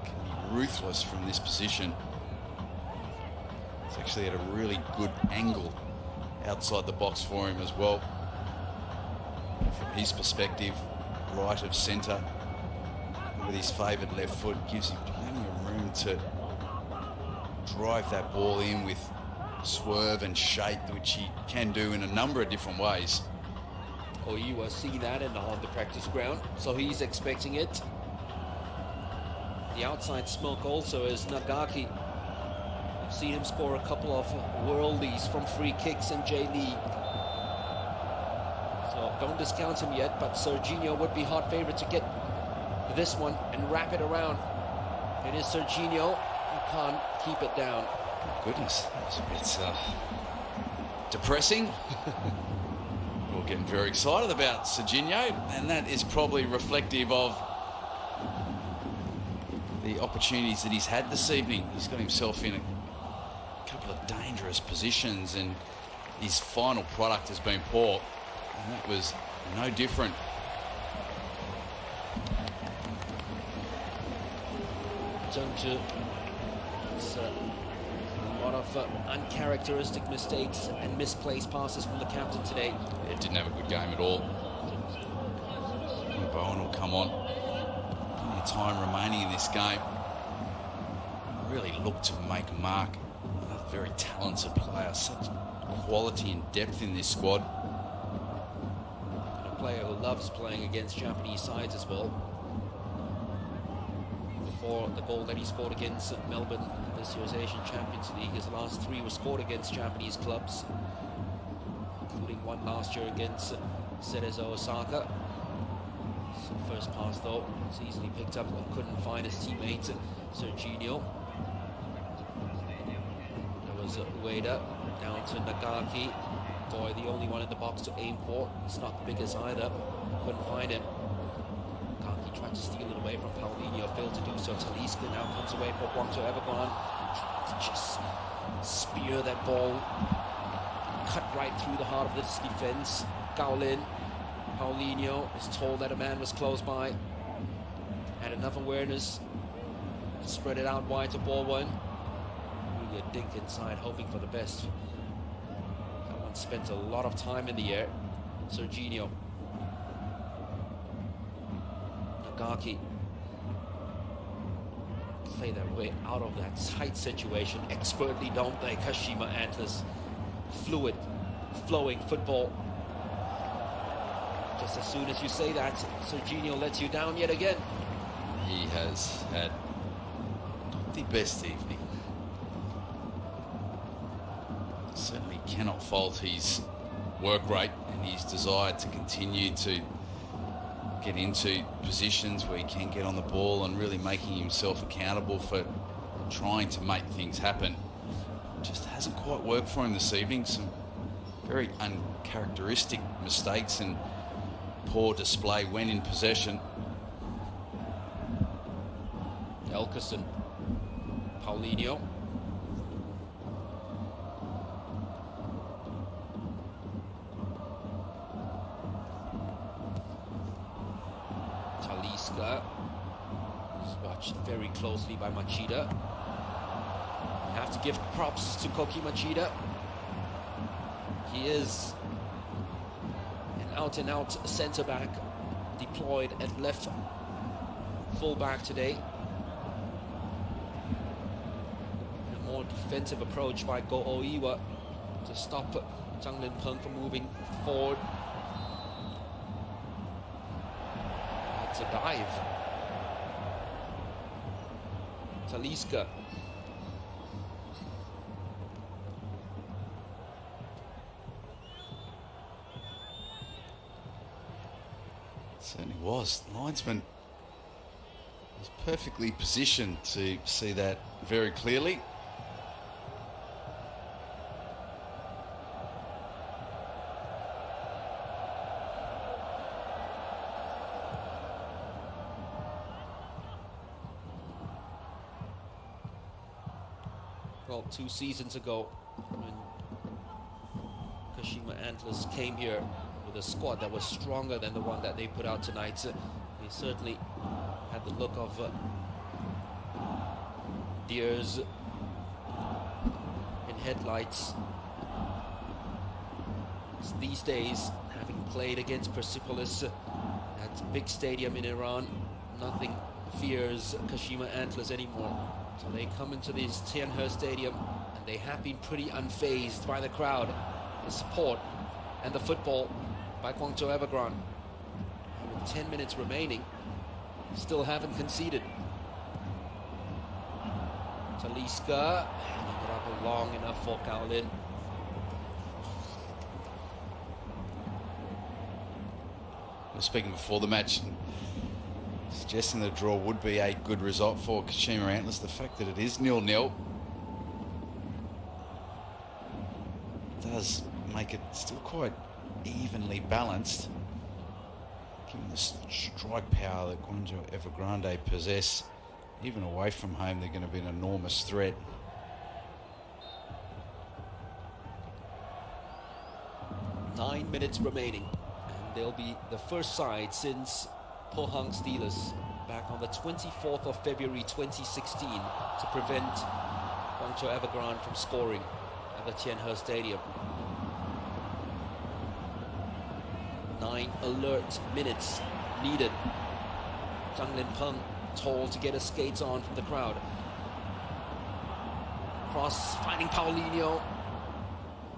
can be ruthless from this position. It's actually at a really good angle outside the box for him as well. From his perspective, right of centre, with his favoured left foot, gives him plenty of room to drive that ball in with swerve and shape, which he can do in a number of different ways. Oyi was seeing that on the practice ground, so he's expecting it. The outside smoke also is Nagaki. We've seen him score a couple of worldies from free kicks in J-League. So don't discount him yet, but Serginho would be hot favourite to get this one and wrap it around. It is Serginho who can't keep it down. Goodness, it's depressing. We're getting very excited about Serginho, and that is probably reflective of the opportunities that he's had this evening. He's got himself in a couple of dangerous positions, and his final product has been poor, and that was no different. Zheng Zhi. A lot of uncharacteristic mistakes and misplaced passes from the captain today. Yeah, didn't have a good game at all. Bowen will come on. Plenty of time remaining in this game. Really look to make a mark. A very talented player. Such quality and depth in this squad. And a player who loves playing against Japanese sides as well. Before the goal that he scored against Melbourne in this year's Asian Champions League, his last three were scored against Japanese clubs, including one last year against Cerezo Osaka. So first pass though, it's easily picked up and couldn't find his teammate Serginho. There was Ueda down to Nagaki. Doi, the only one in the box to aim for. It's not the biggest either. Couldn't find him. Nagaki tried to steal it away from Paulinho, failed to do so. Talisca now comes away for Guangzhou Evergrande. Tried to just spear that ball. Cut right through the heart of this defense. Gao Lin. Paulinho is told that a man was close by. Had enough awareness Spread it out wide to ball one. Really a dink inside, hoping for the best. That one spent a lot of time in the air. Serginho. Nagaki. Play their way out of that tight situation expertly, don't they? Kashima Antlers. Fluid, flowing football. Just as soon as you say that, Serginho lets you down yet again. He has had not the best evening. Certainly cannot fault his work rate and his desire to continue to get into positions where he can get on the ball and really making himself accountable for trying to make things happen. Just hasn't quite worked for him this evening. Some very uncharacteristic mistakes and poor display when in possession. Elkerson, Paulinho. Talisca is watched very closely by Machida. You have to give props to Koki Machida. He is an out-and-out centre-back deployed at left full-back today. A more defensive approach by Oou Iwa to stop Zhang Linpeng from moving forward. That's a dive. Talisca. Certainly was. The linesman was perfectly positioned to see that very clearly. Well, 2 seasons ago, when Kashima Antlers came here with a squad that was stronger than the one that they put out tonight, they certainly had the look of deers in headlights. These days, having played against Persepolis, that big stadium in Iran, nothing fears Kashima Antlers anymore. So they come into this Tianhe Stadium and they have been pretty unfazed by the crowd, the support and the football by Guangzhou Evergrande. And with 10 minutes remaining, still haven't conceded. Talisca hanging it up long enough for Gao Lin. We were speaking before the match, suggesting the draw would be a good result for Kashima Antlers. The fact that it is 0-0 does make it still quite evenly balanced, given the strike power that Guangzhou Evergrande possess. Even away from home, they're going to be an enormous threat. Nine minutes remaining, and they'll be the first side since Pohang Steelers back on the 24th of February 2016 to prevent Guangzhou Evergrande from scoring at the Tianhe Stadium. 9 alert minutes needed. Zhang Linpeng told to get his skates on from the crowd. Cross finding Paulinho.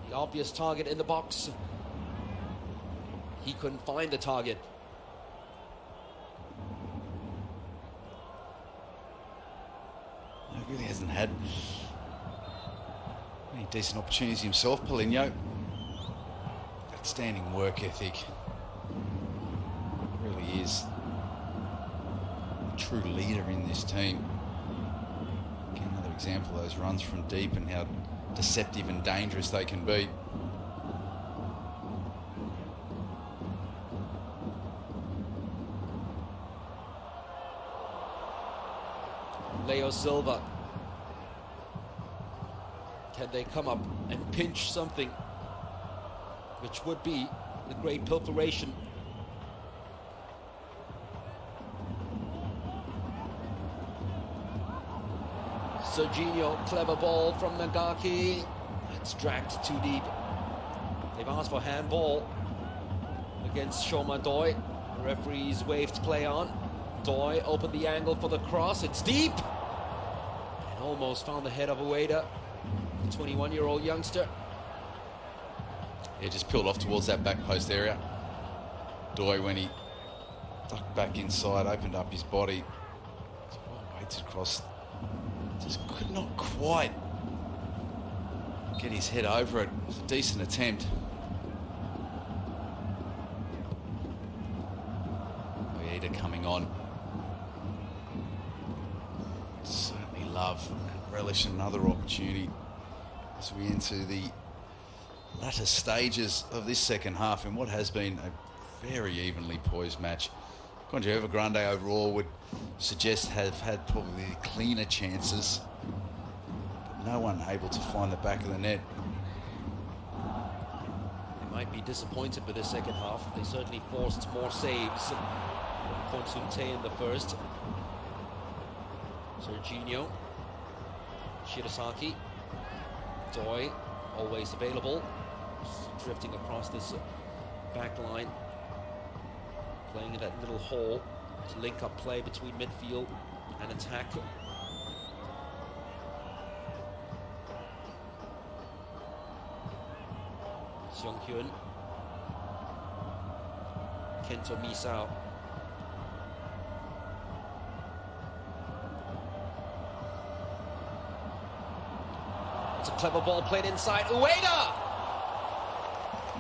The obvious target in the box. He couldn't find the target. He really hasn't had any decent opportunities himself, Paulinho. Outstanding work ethic. Really is a true leader in this team. Again, another example of those runs from deep and how deceptive and dangerous they can be. Leo Silva. Can they come up and pinch something, which would be the great pilferation? Serginho, clever ball from Nagaki. It's dragged too deep. They've asked for handball against Shoma Doi. The referee's waved play on. Doi opened the angle for the cross. It's deep. And almost found the head of Ueda, the 21-year-old youngster. Yeah, just peeled off towards that back post area. Doi, when he ducked back inside, opened up his body. Waits across. Just could not quite get his head over it. It was a decent attempt. Ueda coming on. Certainly love and relish another opportunity as we enter the latter stages of this second half in what has been a very evenly poised match. Guangzhou Evergrande overall would suggest have had probably the cleaner chances, but no one able to find the back of the net. They might be disappointed with the second half. They certainly forced more saves. Konsunte in the first. Serginho, Shirasaki, Doi, always available, drifting across this back line, playing in that little hole to link up play between midfield and attack. Seong Hyun, Kento Misao. It's a clever ball played inside. Ueda!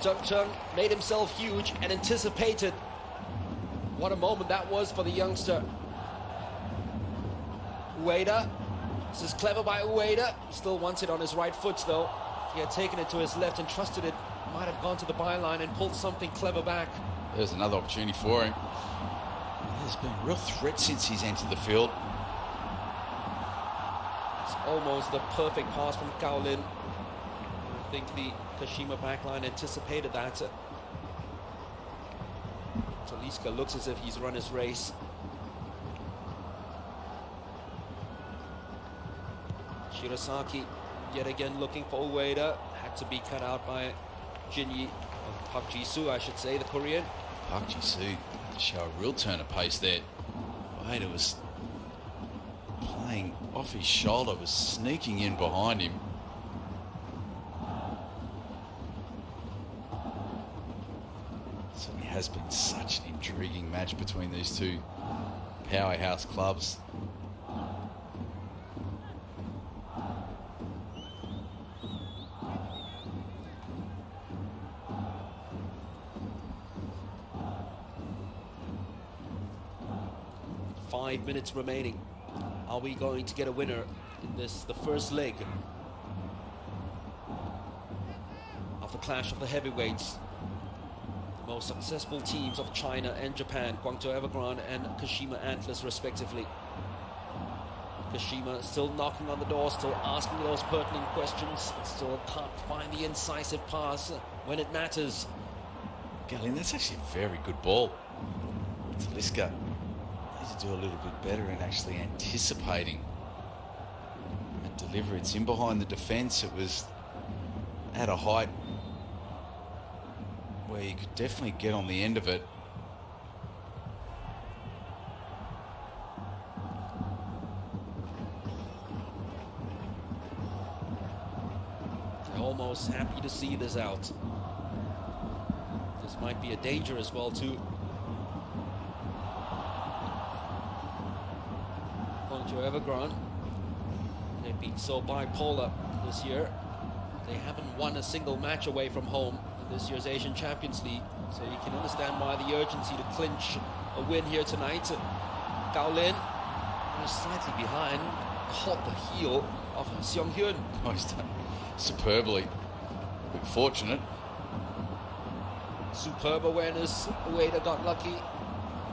Jung Chung made himself huge and anticipated. What a moment that was for the youngster. Ueda. This is clever by Ueda. Still wants it on his right foot though. If he had taken it to his left and trusted it, might have gone to the byline and pulled something clever back. There's another opportunity for him. There's been a real threat since he's entered the field. It's almost the perfect pass from Gao Lin. I think the Kashima backline anticipated that. Talisca looks as if he's run his race. Shirasaki yet again looking for Ueda. Had to be cut out by Jinyi, or Park Ji-soo I should say, the Korean. Park Ji-soo had to show a real turn of pace there. Ueda was playing off his shoulder, was sneaking in behind him. So it has been such an intriguing match between these two powerhouse clubs. Five minutes remaining. Are we going to get a winner in this, the first leg of the clash of the heavyweights? The most successful teams of China and Japan, Guangzhou Evergrande and Kashima Antlers respectively. Kashima still knocking on the door, still asking those pertinent questions, still can't find the incisive pass when it matters. Gallin, that's actually a very good ball. Talisca needs to do a little bit better in actually anticipating that delivery. It's in behind the defence. It was at a height where you could definitely get on the end of it. They're almost happy to see this out. This might be a danger as well too. Guangzhou Evergrande, they've been so bipolar this year. They haven't won a single match away from home in this year's Asian Champions League, so you can understand why the urgency to clinch a win here tonight. Gao Lin was slightly behind, caught the heel of Seong Hyun. Oh, he's done superbly. A bit fortunate. Superb awareness. Ueda got lucky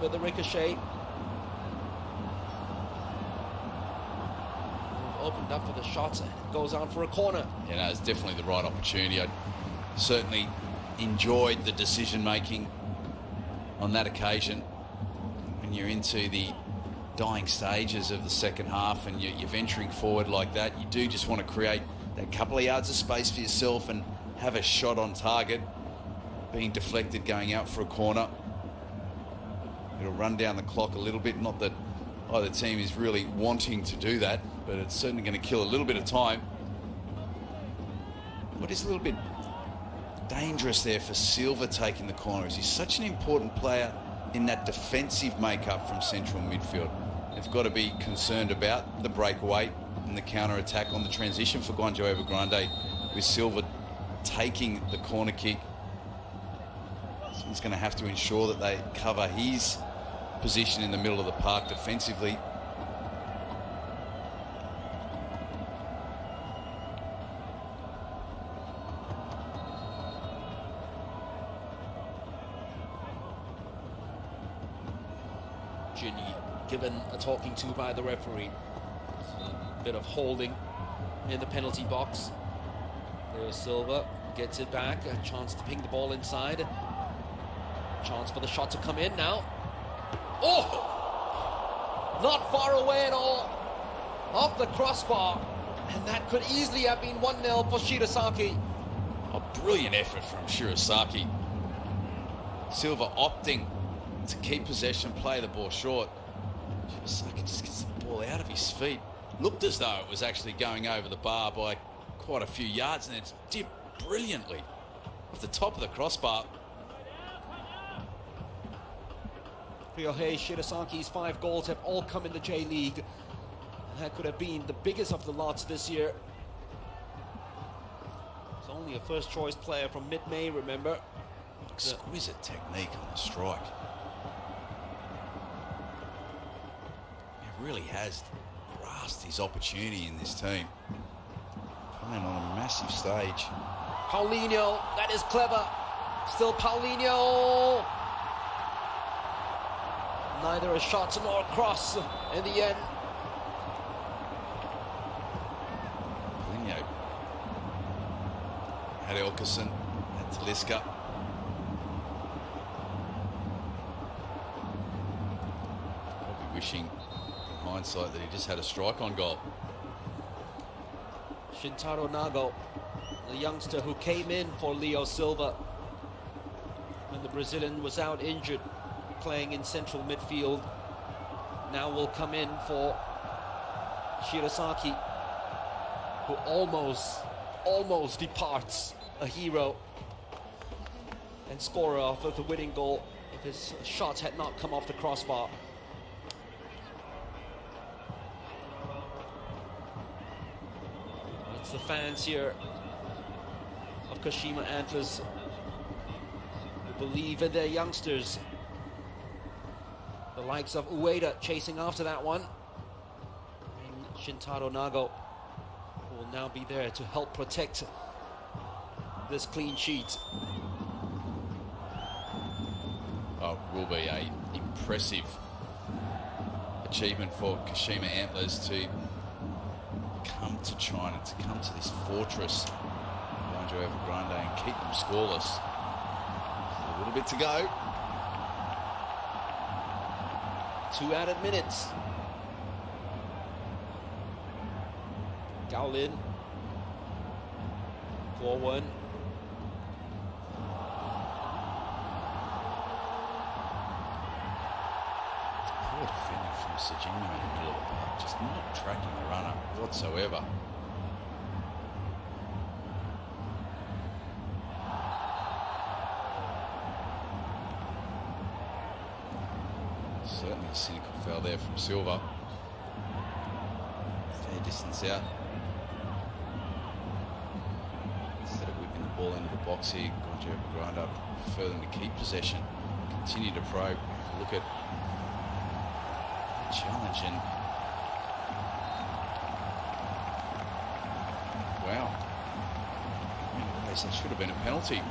with the ricochet. Opened up for the shots and it goes out for a corner. Yeah, no, it's definitely the right opportunity. I certainly enjoyed the decision making on that occasion when you're into the dying stages of the second half and you're venturing forward like that, you do just want to create that couple of yards of space for yourself and have a shot on target. Being deflected going out for a corner, it'll run down the clock a little bit. Not that either team is really wanting to do that, but it's certainly going to kill a little bit of time. What is a little bit dangerous there for Silva taking the corner is he's such an important player in that defensive makeup from central midfield. They've got to be concerned about the breakaway and the counter-attack on the transition for Guangzhou Evergrande with Silva taking the corner kick. He's going to have to ensure that they cover his position in the middle of the park defensively. Ginny given a talking to by the referee. A bit of holding in the penalty box. There's Silva, gets it back, a chance to ping the ball inside. Chance for the shot to come in now. Oh! Not far away at all. Off the crossbar. And that could easily have been 1-0 for Shirasaki. A brilliant effort from Shirasaki. Silva opting to keep possession, play the ball short. Shirasaki just gets the ball out of his feet. Looked as though it was actually going over the bar by quite a few yards, and it's dipped brilliantly off the top of the crossbar. Ryohei Shirasaki's 5 goals have all come in the J-League. And that could have been the biggest of the lots this year. He's only a first-choice player from mid-May, remember. Exquisite technique on the strike. He really has grasped his opportunity in this team. Playing on a massive stage. Paulinho, that is clever. Still Paulinho. Neither a shot nor a cross in the end. Paulinho had Elkerson, had Talisca. Probably wishing in hindsight that he just had a strike on goal. Shintaro Nago, the youngster who came in for Leo Silva when the Brazilian was out injured, playing in central midfield, now will come in for Shirasaki, who almost departs a hero and scorer of the winning goal if his shot had not come off the crossbar. It's the fans here of Kashima Antlers who believe in their youngsters. The likes of Ueda chasing after that one. And Shintaro Nago will now be there to help protect this clean sheet. Oh, it will be an impressive achievement for Kashima Antlers to come to China, to come to this fortress, Guangzhou Evergrande, and keep them scoreless. A little bit to go. 2 added minutes. Gaolin. 4-1. Poor defending from Serginho in the middle of the park, just not tracking the runner whatsoever. Certainly a cynical foul there from Silva. Fair distance out. Instead of whipping the ball into the box here, Guangzhou Evergrande prefer them to keep possession. Continue to probe. Look at the challenge and wow. In many ways, that should have been a penalty.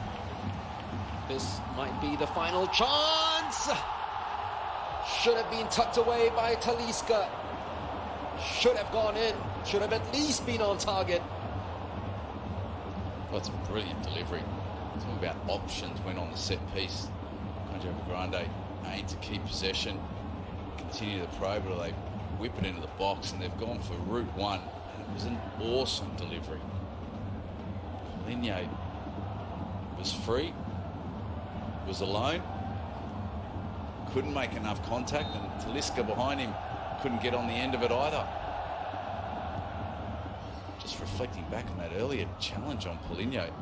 This might be the final chance. Should have been tucked away by Talisca. Should have gone in. Should have at least been on target. Well, it's a brilliant delivery. Talking about options when on the set piece. Guangzhou Evergrande aimed to keep possession. continue the probe, but they whip it into the box, and they've gone for route one. And it was an awesome delivery. Ligne was free, was alone, couldn't make enough contact, and Talisca behind him couldn't get on the end of it either. Just reflecting back on that earlier challenge on Paulinho, it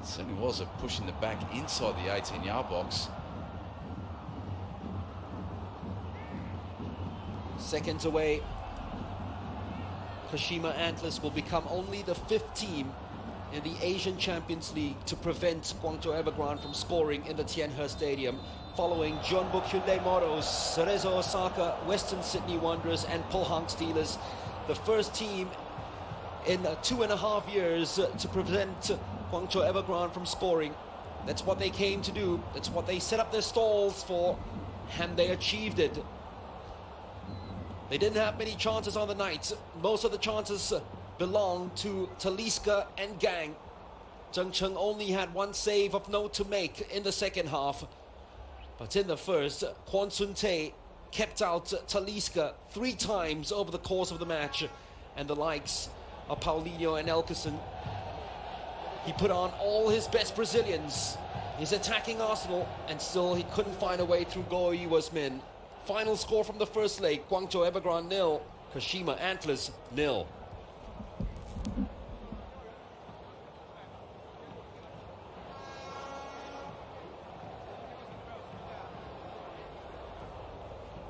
certainly was a pushing the back inside the 18-yard box. Seconds away, Kashima Antlers will become only the 5th team in the Asian Champions League to prevent Guangzhou Evergrande from scoring in the Tianhe Stadium, following Jeonbuk Hyundai Motors, Cerezo Osaka, Western Sydney Wanderers and Pohang Steelers. The first team in 2.5 years to prevent Guangzhou Evergrande from scoring. That's what they came to do. That's what they set up their stalls for, and they achieved it. They didn't have many chances on the night. Most of the chances belonged to Talisca and Gang. Zheng Cheng only had one save of note to make in the second half. But in the first, Kwon Sun Tae kept out Talisca 3 times over the course of the match. And the likes of Paulinho and Elkerson, he put on all his best Brazilians, his attacking arsenal, and still he couldn't find a way through Go Yua's men. Final score from the first leg, Guangzhou Evergrande 0, Kashima Antlers 0.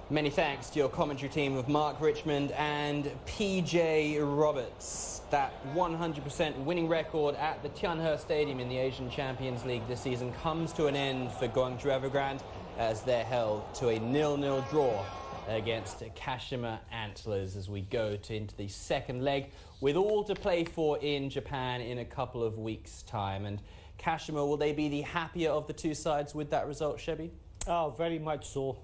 Many thanks to your commentary team of Mark Richmond and PJ Roberts. That 100% winning record at the Tianhe Stadium in the Asian Champions League this season comes to an end for Guangzhou Evergrande as they're held to a 0-0 draw against Kashima Antlers as we go into the second leg with all to play for in Japan in a couple of weeks' time. And Kashima, will they be the happier of the two sides with that result, Shebi? Oh, very much so.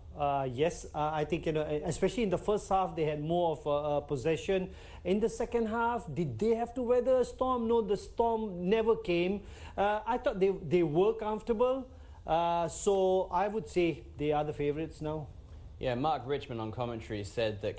Yes, I think, especially in the first half, they had more of possession. In the second half, did they have to weather a storm? No, the storm never came. I thought they were comfortable. So I would say they are the favourites now. Yeah, Mark Richmond on commentary said that